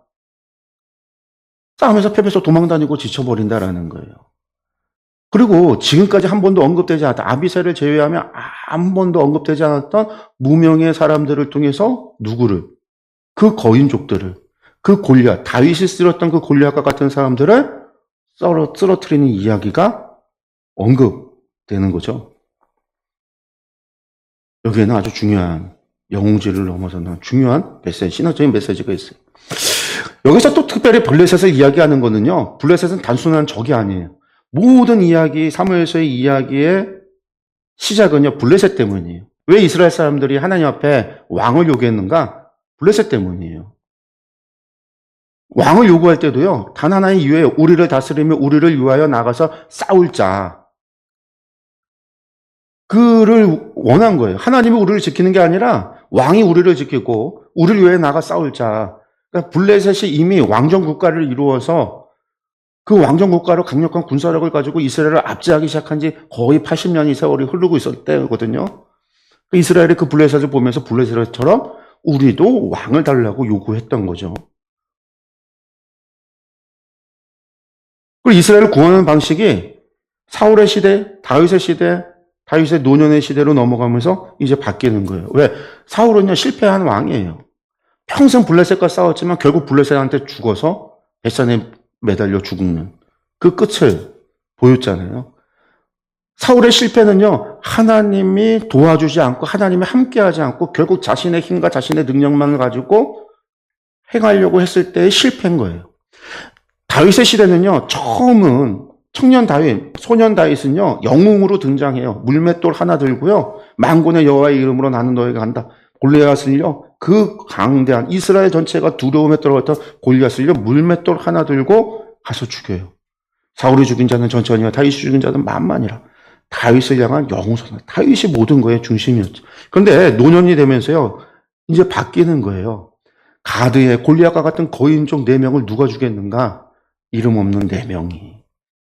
싸움에서 패배해서 도망다니고 지쳐버린다라는 거예요. 그리고 지금까지 한 번도 언급되지 않았던, 아비새를 제외하면 한 번도 언급되지 않았던 무명의 사람들을 통해서 누구를? 그 거인족들을, 그 골리앗, 다윗이 쓰러졌던 그 골리앗과 같은 사람들을 쓰러뜨리는 이야기가 언급되는 거죠. 여기에는 아주 중요한 영웅질을 넘어서는 중요한 메시지, 신화적인 메시지가 있어요. 여기서 또 특별히 블레셋을 이야기하는 거는요, 블레셋은 단순한 적이 아니에요. 모든 이야기, 사무엘서의 이야기의 시작은요, 블레셋 때문이에요. 왜 이스라엘 사람들이 하나님 앞에 왕을 요구했는가? 블레셋 때문이에요. 왕을 요구할 때도요, 단 하나의 이유예요. 우리를 다스리며 우리를 위하여 나가서 싸울 자. 그를 원한 거예요. 하나님이 우리를 지키는 게 아니라 왕이 우리를 지키고 우리를 위해 나가 싸울 자. 그러니까 블레셋이 이미 왕정 국가를 이루어서 그 왕정 국가로 강력한 군사력을 가지고 이스라엘을 압제하기 시작한 지 거의 80년이 세월이 흐르고 있을 때거든요. 이스라엘이 그 블레셋을 보면서 블레셋처럼 우리도 왕을 달라고 요구했던 거죠. 그리고 이스라엘을 구하는 방식이 사울의 시대, 다윗의 시대, 다윗의 노년의 시대로 넘어가면서 이제 바뀌는 거예요. 왜? 사울은요, 실패한 왕이에요. 평생 블레셋과 싸웠지만 결국 블레셋한테 죽어서 벳산에 매달려 죽는 그 끝을 보였잖아요. 사울의 실패는요, 하나님이 도와주지 않고 하나님이 함께하지 않고 결국 자신의 힘과 자신의 능력만 가지고 행하려고 했을 때의 실패인 거예요. 다윗의 시대는요, 처음은 청년 다윗, 소년 다윗은요, 영웅으로 등장해요. 물맷돌 하나 들고요, 만군의 여호와의 이름으로 나는 너에게 간다. 골리앗을요, 그 강대한 이스라엘 전체가 두려움에 떨어졌던 골리앗을요, 물맷돌 하나 들고 가서 죽여요. 사울이 죽인 자는 전천이요, 다윗이 죽인 자는 만만이라. 다윗을 향한 영웅선, 다윗이 모든 거의 중심이었죠. 그런데 노년이 되면서요, 이제 바뀌는 거예요. 가드의 골리앗과 같은 거인족 4명을 누가 죽였는가? 이름 없는 4명이.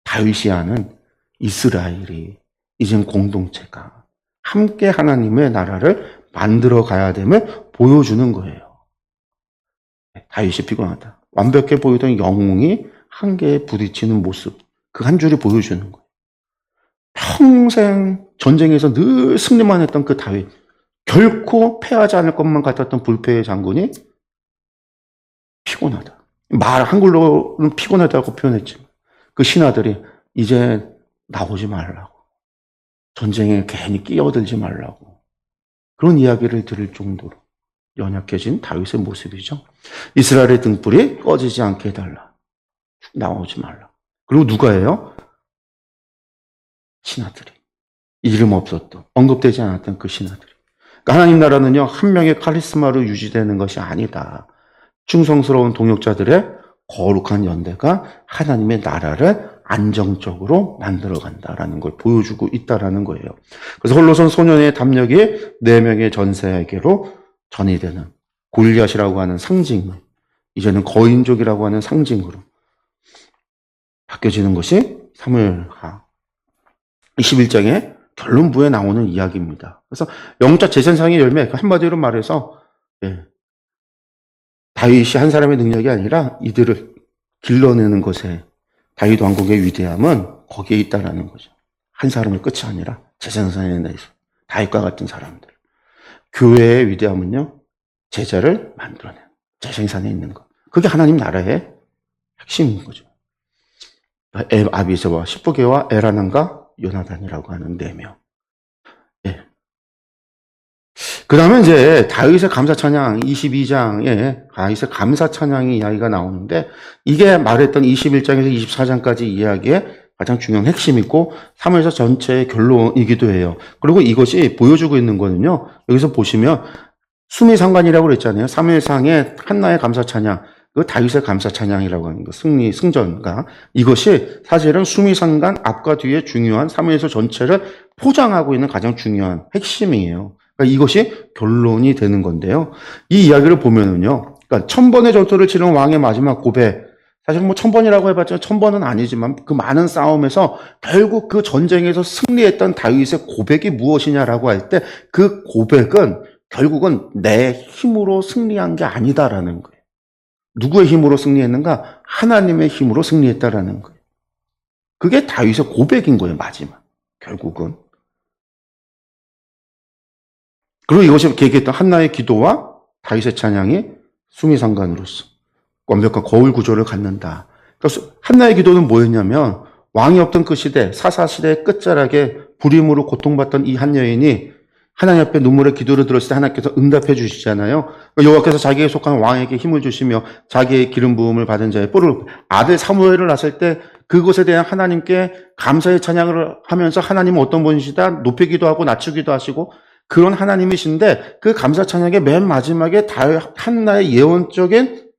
다윗이 하는 이스라엘이 이젠 공동체가 함께 하나님의 나라를 만들어 가야 됨을 보여주는 거예요. 다윗이 피곤하다. 완벽해 보이던 영웅이 한계에 부딪히는 모습, 그 한 줄이 보여주는 거예요. 평생 전쟁에서 늘 승리만 했던 그 다윗, 결코 패하지 않을 것만 같았던 불패의 장군이 피곤하다. 한글로는 피곤하다고 표현했지만 그 신하들이 이제 나오지 말라고. 전쟁에 괜히 끼어들지 말라고. 그런 이야기를 들을 정도로 연약해진 다윗의 모습이죠. 이스라엘의 등불이 꺼지지 않게 해달라. 나오지 말라. 그리고 누가 해요? 신하들이. 이름 없었던, 언급되지 않았던 그 신하들이. 그러니까 하나님 나라는요, 한 명의 카리스마로 유지되는 것이 아니다. 충성스러운 동역자들의 거룩한 연대가 하나님의 나라를 안정적으로 만들어간다라는 걸 보여주고 있다라는 거예요. 그래서 홀로선 소년의 담력이 4명의 전사에게로 전이되는 골리앗이라고 하는 상징을 이제는 거인족이라고 하는 상징으로 바뀌어지는 것이 사무엘하 21장의 결론부에 나오는 이야기입니다. 그래서 영적 재생상의 열매, 한마디로 말해서 다윗이 한 사람의 능력이 아니라 이들을 길러내는 것에 다윗 왕국의 위대함은 거기에 있다라는 거죠. 한 사람의 끝이 아니라 재생산에 대해서 다윗과 같은 사람들. 교회의 위대함은요, 제자를 만들어내는 재생산에 있는 것. 그게 하나님 나라의 핵심인 거죠. 아비세와 십부개와 에라난과 요나단이라고 하는 4명. 그 다음에 이제 다윗의 감사 찬양 22장에 다윗의 감사 찬양의 이야기가 나오는데 이게 말했던 21장에서 24장까지 이야기의 가장 중요한 핵심이고 3에서 전체의 결론이기도 해요. 그리고 이것이 보여주고 있는 거는요. 여기서 보시면 수미상관이라고 그랬잖아요. 3일상의 한나의 감사 찬양, 그 다윗의 감사 찬양이라고 하는 거, 승전가. 이것이 사실은 수미상관 앞과 뒤에 중요한 3일서 전체를 포장하고 있는 가장 중요한 핵심이에요. 그러니까 이것이 결론이 되는 건데요. 이 이야기를 보면은요. 그러니까 1000번의 전투를 치른 왕의 마지막 고백. 사실 뭐 1000번이라고 해봤자 1000번은 아니지만 그 많은 싸움에서 결국 그 전쟁에서 승리했던 다윗의 고백이 무엇이냐라고 할 때 그 고백은 결국은 내 힘으로 승리한 게 아니다라는 거예요. 누구의 힘으로 승리했는가? 하나님의 힘으로 승리했다라는 거예요. 그게 다윗의 고백인 거예요, 마지막. 결국은. 그리고 이것이 얘기했던 한나의 기도와 다윗의 찬양이 수미상관으로서 완벽한 거울 구조를 갖는다. 그래서 한나의 기도는 뭐였냐면 왕이 없던 그 시대, 사사시대의 끝자락에 불임으로 고통받던 이 한 여인이 하나님 앞에 눈물의 기도를 들었을 때 하나님께서 응답해 주시잖아요. 여호와께서 자기에 속한 왕에게 힘을 주시며 자기의 기름 부음을 받은 자의 뿔을 아들 사무엘을 낳았을 때 그것에 대한 하나님께 감사의 찬양을 하면서 하나님은 어떤 분이시다 높이기도 하고 낮추기도 하시고 그런 하나님이신데 그 감사 찬양의 맨 마지막에 한나의 예언적인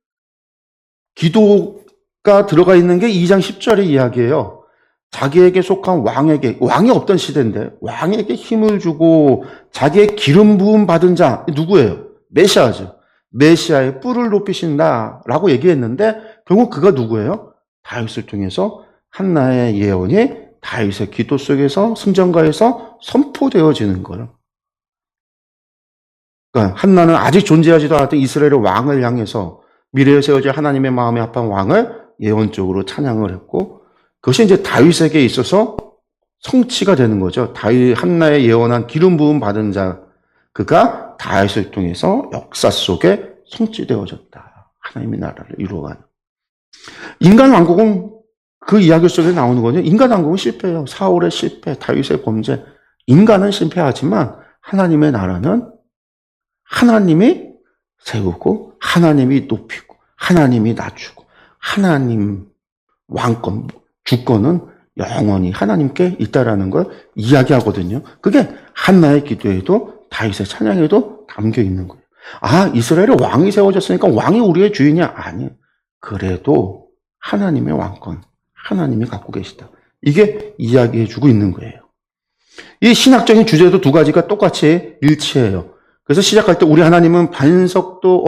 기도가 들어가 있는 게 2장 10절의 이야기예요. 자기에게 속한 왕에게, 왕이 없던 시대인데 왕에게 힘을 주고 자기의 기름 부음 받은 자 누구예요? 메시아죠. 메시아의 뿔을 높이신다라고 얘기했는데 결국 그가 누구예요? 다윗을 통해서 한나의 예언이 다윗의 기도 속에서 승전가에서 선포되어지는 거예요. 그러니까 한나는 아직 존재하지도 않았던 이스라엘의 왕을 향해서 미래에 세워질 하나님의 마음에 합한 왕을 예언적으로 찬양을 했고 그것이 이제 다윗에게 있어서 성취가 되는 거죠. 다윗 한나의 예언한 기름 부음 받은 자 그가 다윗을 통해서 역사 속에 성취되어졌다. 하나님의 나라를 이루어가는. 인간 왕국은 그 이야기 속에 나오는 거죠. 인간 왕국은 실패해요. 사울의 실패, 다윗의 범죄. 인간은 실패하지만 하나님의 나라는 하나님이 세우고 하나님이 높이고 하나님이 낮추고 하나님 왕권, 주권은 영원히 하나님께 있다라는 걸 이야기하거든요. 그게 한나의 기도에도 다윗의 찬양에도 담겨 있는 거예요. 아, 이스라엘에 왕이 세워졌으니까 왕이 우리의 주인이야? 아니에요. 그래도 하나님의 왕권, 하나님이 갖고 계시다. 이게 이야기해주고 있는 거예요. 이 신학적인 주제도 2가지가 똑같이 일치해요. 그래서 시작할 때 우리 하나님은 반석도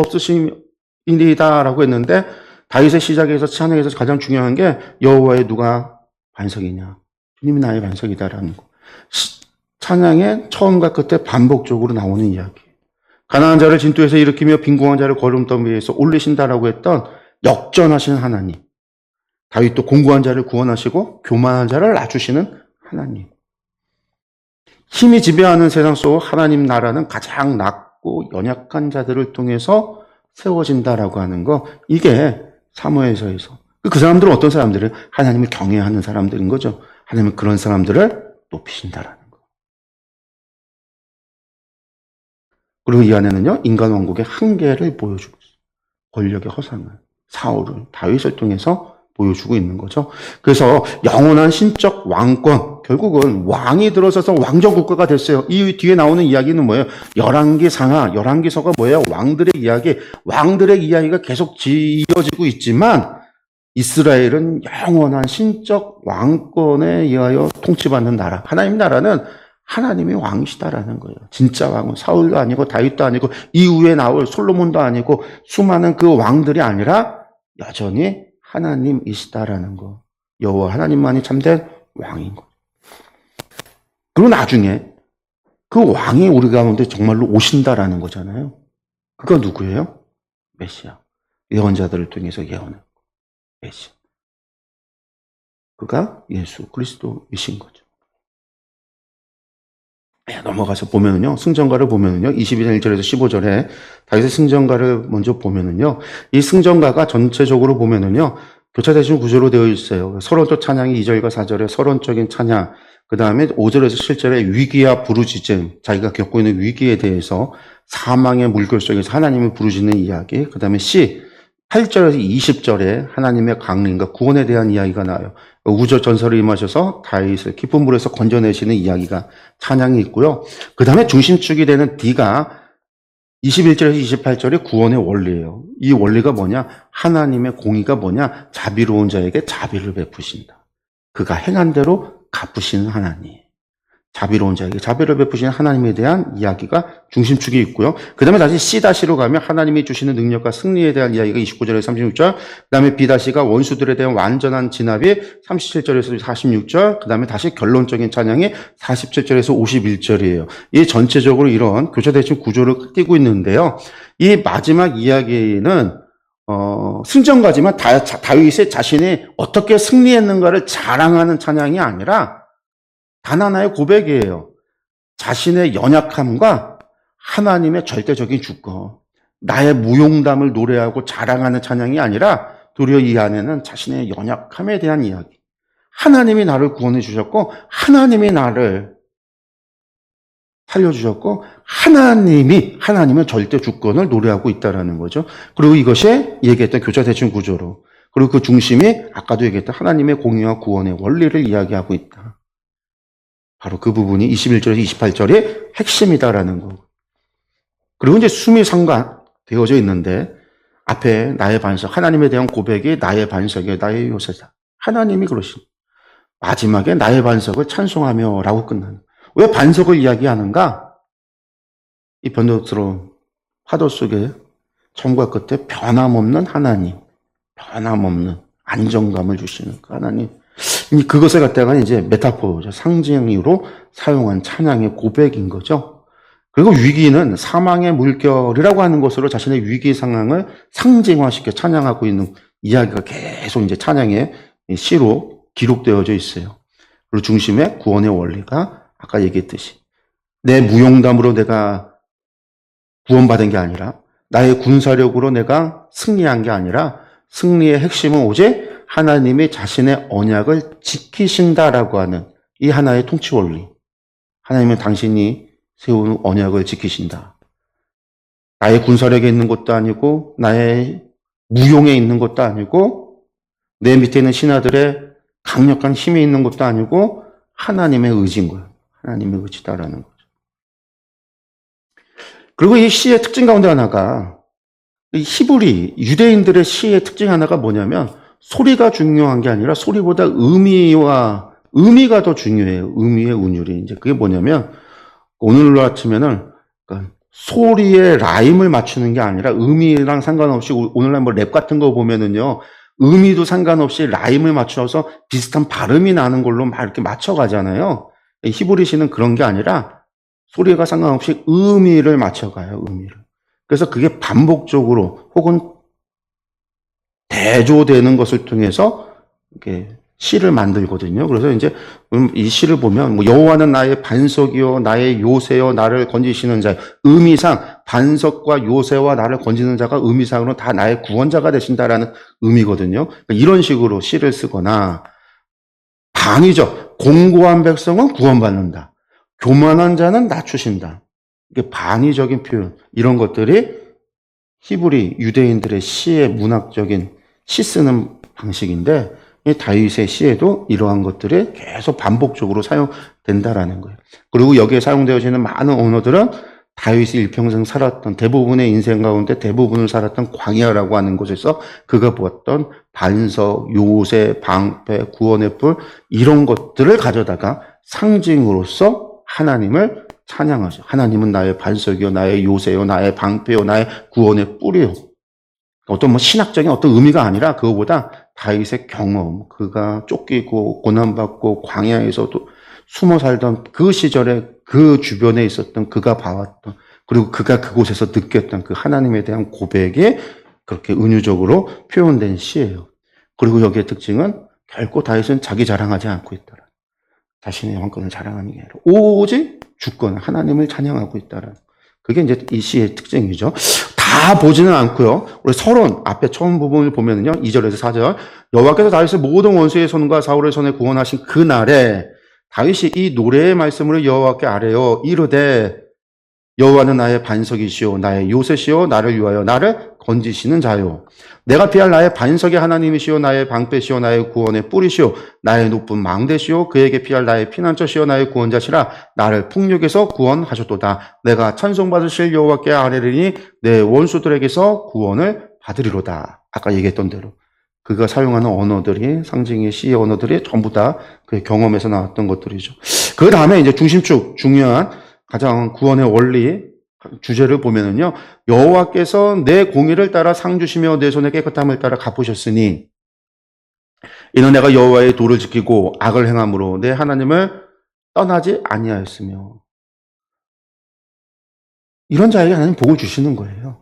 없으심이다라고 했는데 다윗의 시작에서 찬양에서 가장 중요한 게 여호와의 누가 반석이냐. 주님이 나의 반석이다라는 거. 찬양의 처음과 끝에 반복적으로 나오는 이야기. 가난한 자를 진토에서 일으키며 빈궁한 자를 거름더미에서 올리신다라고 했던 역전하신 하나님. 다윗도 공고한 자를 구원하시고 교만한 자를 낮추시는 하나님. 힘이 지배하는 세상 속 하나님 나라는 가장 낮고 연약한 자들을 통해서 세워진다라고 하는 거. 이게 사무엘서에서. 그 사람들은 어떤 사람들은 하나님을 경외하는 사람들인 거죠. 하나님은 그런 사람들을 높이신다라는 거. 그리고 이 안에는요, 인간 왕국의 한계를 보여주고 있어요. 권력의 허상을, 사울을, 다윗을 통해서 보여주고 있는 거죠. 그래서 영원한 신적 왕권, 결국은 왕이 들어서서 왕정 국가가 됐어요. 이 뒤에 나오는 이야기는 뭐예요? 열왕기 상하, 열왕기서가 뭐예요? 왕들의 이야기가 계속 이어지고 있지만 이스라엘은 영원한 신적 왕권에 의하여 통치받는 나라. 하나님 나라는 하나님이 왕이시다라는 거예요. 진짜 왕은 사울도 아니고 다윗도 아니고 이후에 나올 솔로몬도 아니고 수많은 그 왕들이 아니라 여전히 하나님이시다라는 거. 여호와 하나님만이 참된 왕인 거. 그리고 나중에 그 왕이 우리 가운데 정말로 오신다라는 거잖아요. 그가 누구예요? 메시아. 예언자들을 통해서 예언한 메시아. 그가 예수 그리스도이신 거죠. 넘어가서 보면은요, 승전가를 보면은요, 21절에서 15절에 다윗의 승전가를 먼저 보면은요, 이 승전가가 전체적으로 보면은요, 교차되신 구조로 되어 있어요. 서론적 찬양이 2절과 4절에 서론적인 찬양, 그 다음에 5절에서 7절에 위기와 부르짖음, 자기가 겪고 있는 위기에 대해서 사망의 물결 속에서 하나님을 부르짖는 이야기, 그 다음에 C, 8절에서 20절에 하나님의 강림과 구원에 대한 이야기가 나와요. 우주 전설을 임하셔서 다윗을 깊은 물에서 건져내시는 이야기가 찬양이 있고요. 그 다음에 중심축이 되는 D가 21절에서 28절의 구원의 원리예요. 이 원리가 뭐냐? 하나님의 공의가 뭐냐? 자비로운 자에게 자비를 베푸신다. 그가 행한 대로 갚으시는 하나님. 자비로운 자에게 자비를 베푸시는 하나님에 대한 이야기가 중심축이 있고요. 그 다음에 다시 C-로 가면 하나님이 주시는 능력과 승리에 대한 이야기가 29절에서 36절, 그 다음에 B-가 원수들에 대한 완전한 진압이 37절에서 46절, 그 다음에 다시 결론적인 찬양이 47절에서 51절이에요. 이 전체적으로 이런 교차대칭 구조를 띄고 있는데요. 이 마지막 이야기는 승전가지만 다윗이 자신이 어떻게 승리했는가를 자랑하는 찬양이 아니라 단 하나의 고백이에요. 자신의 연약함과 하나님의 절대적인 주권, 나의 무용담을 노래하고 자랑하는 찬양이 아니라 도리어 이 안에는 자신의 연약함에 대한 이야기. 하나님이 나를 구원해 주셨고 하나님이 나를 살려주셨고 하나님의 절대 주권을 노래하고 있다는 거죠. 그리고 이것이 얘기했던 교차대칭 구조로, 그리고 그 중심이 아까도 얘기했던 하나님의 공의와 구원의 원리를 이야기하고 있다. 바로 그 부분이 21절에서 28절의 핵심이다라는 거. 그리고 이제 숨이 상관되어져 있는데 앞에 나의 반석, 하나님에 대한 고백이 나의 반석이 나의 요새다. 하나님이 그러신. 마지막에 나의 반석을 찬송하며 라고 끝나는. 왜 반석을 이야기하는가? 이 변덕스러운 파도 속에 처음과 끝에 변함없는 하나님, 변함없는 안정감을 주시는 그 하나님. 그것을 갖다가 이제 메타포죠. 상징으로 사용한 찬양의 고백인 거죠. 그리고 위기는 사망의 물결이라고 하는 것으로 자신의 위기 상황을 상징화시켜 찬양하고 있는 이야기가 계속 이제 찬양의 시로 기록되어져 있어요. 그리고 중심에 구원의 원리가 아까 얘기했듯이 내 무용담으로 내가 구원받은 게 아니라 나의 군사력으로 내가 승리한 게 아니라 승리의 핵심은 오직 하나님이 자신의 언약을 지키신다라고 하는 이 하나의 통치 원리. 하나님은 당신이 세운 언약을 지키신다. 나의 군사력에 있는 것도 아니고 나의 무용에 있는 것도 아니고 내 밑에 있는 신하들의 강력한 힘에 있는 것도 아니고 하나님의 의지인 거예요. 하나님의 의지다라는 거죠. 그리고 이 시의 특징 가운데 하나가 이 히브리 유대인들의 시의 특징 하나가 뭐냐면 소리가 중요한 게 아니라 소리보다 의미가 더 중요해요. 의미의 운율이. 이제 그게 뭐냐면 오늘로 치면은 그러니까 소리의 라임을 맞추는 게 아니라 의미랑 상관없이 오늘날 뭐 랩 같은 거 보면은요. 의미도 상관없이 라임을 맞춰서 비슷한 발음이 나는 걸로 막 이렇게 맞춰가잖아요. 히브리 시는 그런 게 아니라 소리가 상관없이 의미를 맞춰가요. 의미를. 그래서 그게 반복적으로 혹은 대조되는 것을 통해서 이렇게 시를 만들거든요. 그래서 이제 이 시를 보면 뭐 여호와는 나의 반석이요 나의 요새요 나를 건지시는 자. 의미상 반석과 요새와 나를 건지는 자가 의미상으로 다 나의 구원자가 되신다라는 의미거든요. 그러니까 이런 식으로 시를 쓰거나 반이죠. 공고한 백성은 구원받는다. 교만한 자는 낮추신다. 이게 반의적인 표현, 이런 것들이 히브리 유대인들의 시의 문학적인 시 쓰는 방식인데, 이 다윗의 시에도 이러한 것들이 계속 반복적으로 사용된다라는 거예요. 그리고 여기에 사용되어지는 많은 언어들은 다윗이 일평생 살았던, 대부분의 인생 가운데 대부분을 살았던 광야라고 하는 곳에서 그가 보았던 반석, 요새, 방패, 구원의 뿔, 이런 것들을 가져다가 상징으로서 하나님을 찬양하죠. 하나님은 나의 반석이요, 나의 요새요, 나의 방패요, 나의 구원의 뿔이요. 어떤 뭐 신학적인 어떤 의미가 아니라 그거보다 다윗의 경험, 그가 쫓기고 고난받고 광야에서도 숨어 살던 그 시절에 그 주변에 있었던 그가 봐왔던, 그리고 그가 그곳에서 느꼈던 그 하나님에 대한 고백이 그렇게 은유적으로 표현된 시예요. 그리고 여기의 특징은 결코 다윗은 자기 자랑하지 않고 있더라. 자신의 왕권을 자랑하는 게 아니라 오직 주권, 하나님을 찬양하고 있다는, 그게 이제 이 시의 특징이죠. 다 보지는 않고요. 우리 서론 앞에 처음 부분을 보면은요, 2절에서 4절, 여호와께서 다윗을 모든 원수의 손과 사울의 손에 구원하신 그날에 다윗이 이 노래의 말씀으로 여호와께 아뢰어 이르되 여호와는 나의 반석이시오 나의 요새시오 나를 위하여 나를 건지시는 자요, 내가 피할 나의 반석의 하나님이시오 나의 방패시오 나의 구원의 뿔이시오 나의 높은 망대시오 그에게 피할 나의 피난처시오 나의 구원자시라 나를 풍력에서 구원하셨도다. 내가 찬송받으실 여호와께 아뢰리니 내 원수들에게서 구원을 받으리로다. 아까 얘기했던 대로 그가 사용하는 언어들이, 상징의 시의 언어들이 전부 다 그의 경험에서 나왔던 것들이죠. 그 다음에 이제 중심축, 중요한 가장 구원의 원리 주제를 보면은요, 여호와께서 내 공의를 따라 상 주시며 내 손의 깨끗함을 따라 갚으셨으니 이는 내가 여호와의 도를 지키고 악을 행함으로 내 하나님을 떠나지 아니하였으며, 이런 자에게 하나님 복을 주시는 거예요.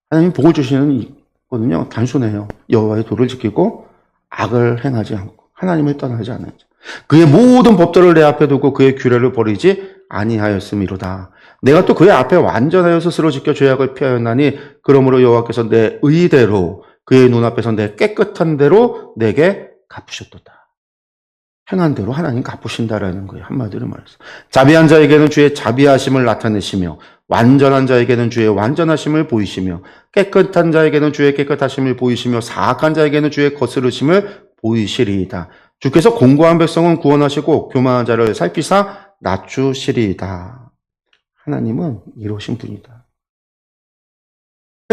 하나님 복을 주시는 거는요, 단순해요. 여호와의 도를 지키고 악을 행하지 않고 하나님을 떠나지 않았죠. 그의 모든 법도를 내 앞에 두고 그의 규례를 버리지 아니하였음이로다. 내가 또 그의 앞에 완전하여 스스로 지켜 죄악을 피하였나니 그러므로 여호와께서 내 의대로 그의 눈앞에서 내 깨끗한 대로 내게 갚으셨도다. 행한 대로 하나님 갚으신다라는 거예요. 한마디로 말해서 자비한 자에게는 주의 자비하심을 나타내시며 완전한 자에게는 주의 완전하심을 보이시며 깨끗한 자에게는 주의 깨끗하심을 보이시며 사악한 자에게는 주의 거스르심을 보이시리이다. 주께서 공고한 백성은 구원하시고 교만한 자를 살피사 낮추시리이다. 하나님은 이러신 분이다.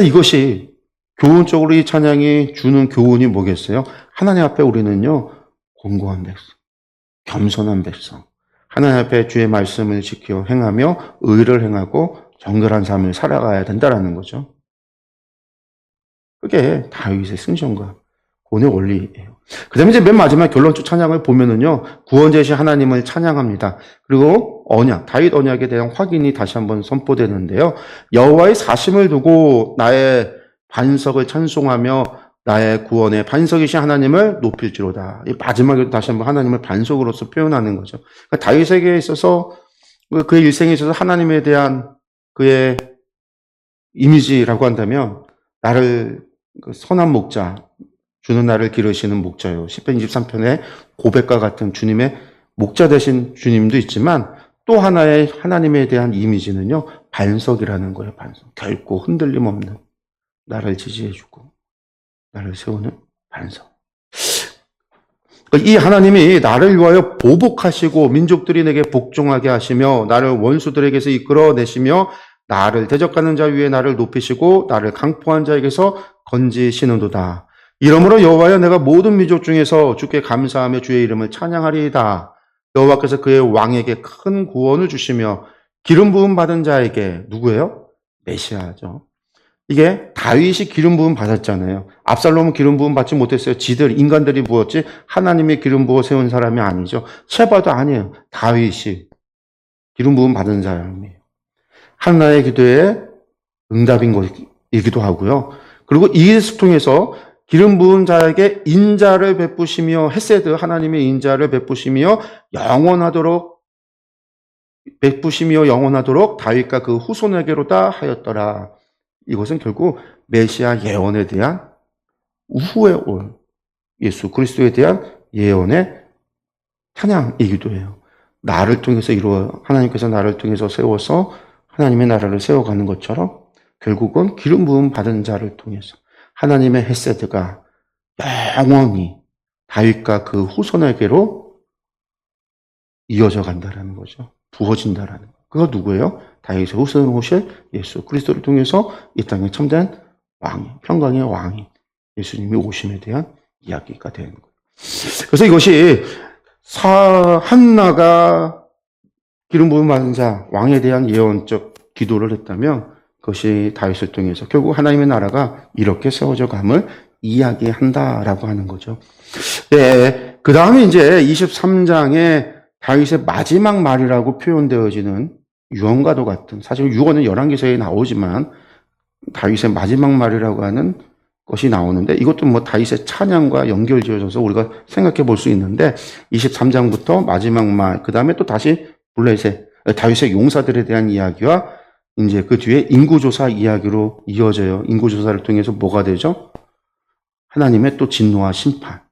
이것이 교훈적으로 이 찬양이 주는 교훈이 뭐겠어요? 하나님 앞에 우리는요, 공고한 백성, 겸손한 백성, 하나님 앞에 주의 말씀을 지켜 행하며 의를 행하고 정결한 삶을 살아가야 된다는 거죠. 그게 다윗의 승전과 구원의 원리예요. 그 다음에 이제 맨 마지막 결론적 찬양을 보면은요, 구원자이신 하나님을 찬양합니다. 그리고 언약, 다윗 언약에 대한 확인이 다시 한번 선포되는데요. 여호와의 사심을 두고 나의 반석을 찬송하며 나의 구원의 반석이신 하나님을 높일지로다. 이 마지막에 다시 한번 하나님을 반석으로서 표현하는 거죠. 그러니까 다윗에게 있어서, 그의 일생에 있어서 하나님에 대한 그의 이미지라고 한다면, 나를 선한 목자, 주는 나를 기르시는 목자요. 시편 23편의 고백과 같은 주님의 목자 되신 주님도 있지만, 또 하나의 하나님에 대한 이미지는요, 반석이라는 거예요. 반석. 결코 흔들림 없는, 나를 지지해주고 나를 세우는 반석. 이 하나님이 나를 위하여 보복하시고 민족들이 내게 복종하게 하시며 나를 원수들에게서 이끌어내시며 나를 대적하는 자 위에 나를 높이시고 나를 강포한 자에게서 건지시는도다. 이러므로 여호와여, 내가 모든 민족 중에서 주께 감사하며 주의 이름을 찬양하리이다. 여호와께서 그의 왕에게 큰 구원을 주시며 기름 부음 받은 자에게, 누구예요? 메시아죠. 이게 다윗이 기름 부음 받았잖아요. 압살롬은 기름 부음 받지 못했어요. 인간들이 부었지 하나님의 기름 부어 세운 사람이 아니죠. 셰바도 아니에요. 다윗이 기름 부음 받은 사람이에요. 한나의 기도에 응답인 것이기도 하고요. 그리고 이것을 통해서 기름 부은 자에게 인자를 베푸시며, 헤세드, 하나님의 인자를 베푸시며 영원하도록 다윗과 그 후손에게로다 하였더라. 이것은 결국 메시아 예언에 대한 후에 올 예수 그리스도에 대한 예언의 찬양이기도 해요. 나를 통해서 하나님께서 나를 통해서 세워서 하나님의 나라를 세워가는 것처럼 결국은 기름 부음 받은 자를 통해서 하나님의 헤세드가 영원히 다윗과 그 후손에게로 이어져 간다라는 거죠. 부어진다라는 거. 그거 누구예요? 다윗의 후손 오실 예수 그리스도를 통해서 이 땅에 참된 왕이, 평강의 왕이 예수님이 오심에 대한 이야기가 되는 거예요. 그래서 이것이 한나가 기름 부음 받은 자 왕에 대한 예언적 기도를 했다면 그것이 다윗을 통해서 결국 하나님의 나라가 이렇게 세워져 감을 이야기한다라고 하는 거죠. 네, 그 다음에 이제 23장에 다윗의 마지막 말이라고 표현되어지는 유언과도 같은, 사실 유언은 열왕기서에 나오지만 다윗의 마지막 말이라고 하는 것이 나오는데 이것도 뭐 다윗의 찬양과 연결지어져서 우리가 생각해 볼 수 있는데 23장부터 마지막 말, 그 다음에 또 다시 다윗의 용사들에 대한 이야기와 이제 그 뒤에 인구조사 이야기로 이어져요. 인구조사를 통해서 뭐가 되죠? 하나님의 또 진노와 심판.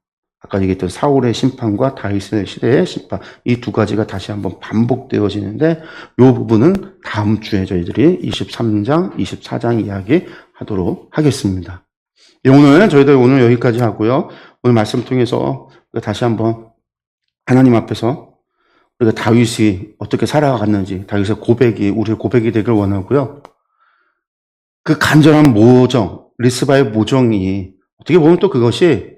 아까 얘기했던 사울의 심판과 다윗의 시대의 심판. 이 두 가지가 다시 한번 반복되어지는데 이 부분은 다음 주에 저희들이 23장, 24장 이야기 하도록 하겠습니다. 오늘 저희들 오늘 여기까지 하고요. 오늘 말씀 통해서 다시 한번 하나님 앞에서 우리가 다윗이 어떻게 살아갔는지 다윗의 고백이 우리의 고백이 되길 원하고요. 그 간절한 모정, 리스바의 모정이 어떻게 보면 또 그것이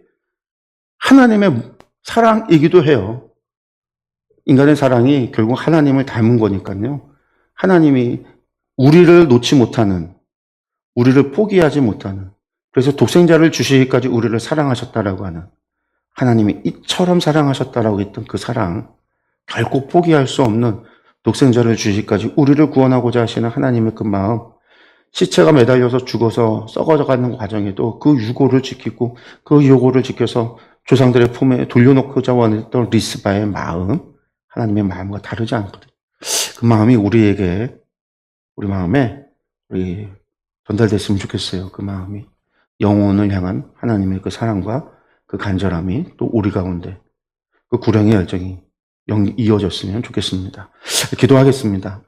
하나님의 사랑이기도 해요. 인간의 사랑이 결국 하나님을 닮은 거니까요. 하나님이 우리를 놓지 못하는, 우리를 포기하지 못하는, 그래서 독생자를 주시기까지 우리를 사랑하셨다라고 하는, 하나님이 이처럼 사랑하셨다라고 했던 그 사랑, 결코 포기할 수 없는 독생자를 주시기까지 우리를 구원하고자 하시는 하나님의 그 마음, 시체가 매달려서 죽어서 썩어져가는 과정에도 그 유고를 지키고 그 요고를 지켜서 조상들의 품에 돌려놓고자 원했던 리스바의 마음, 하나님의 마음과 다르지 않거든요. 그 마음이 우리에게, 우리 마음에 전달됐으면 좋겠어요. 그 마음이. 영혼을 향한 하나님의 그 사랑과 그 간절함이 또 우리 가운데 그 구령의 열정이 이어졌으면 좋겠습니다. 기도하겠습니다.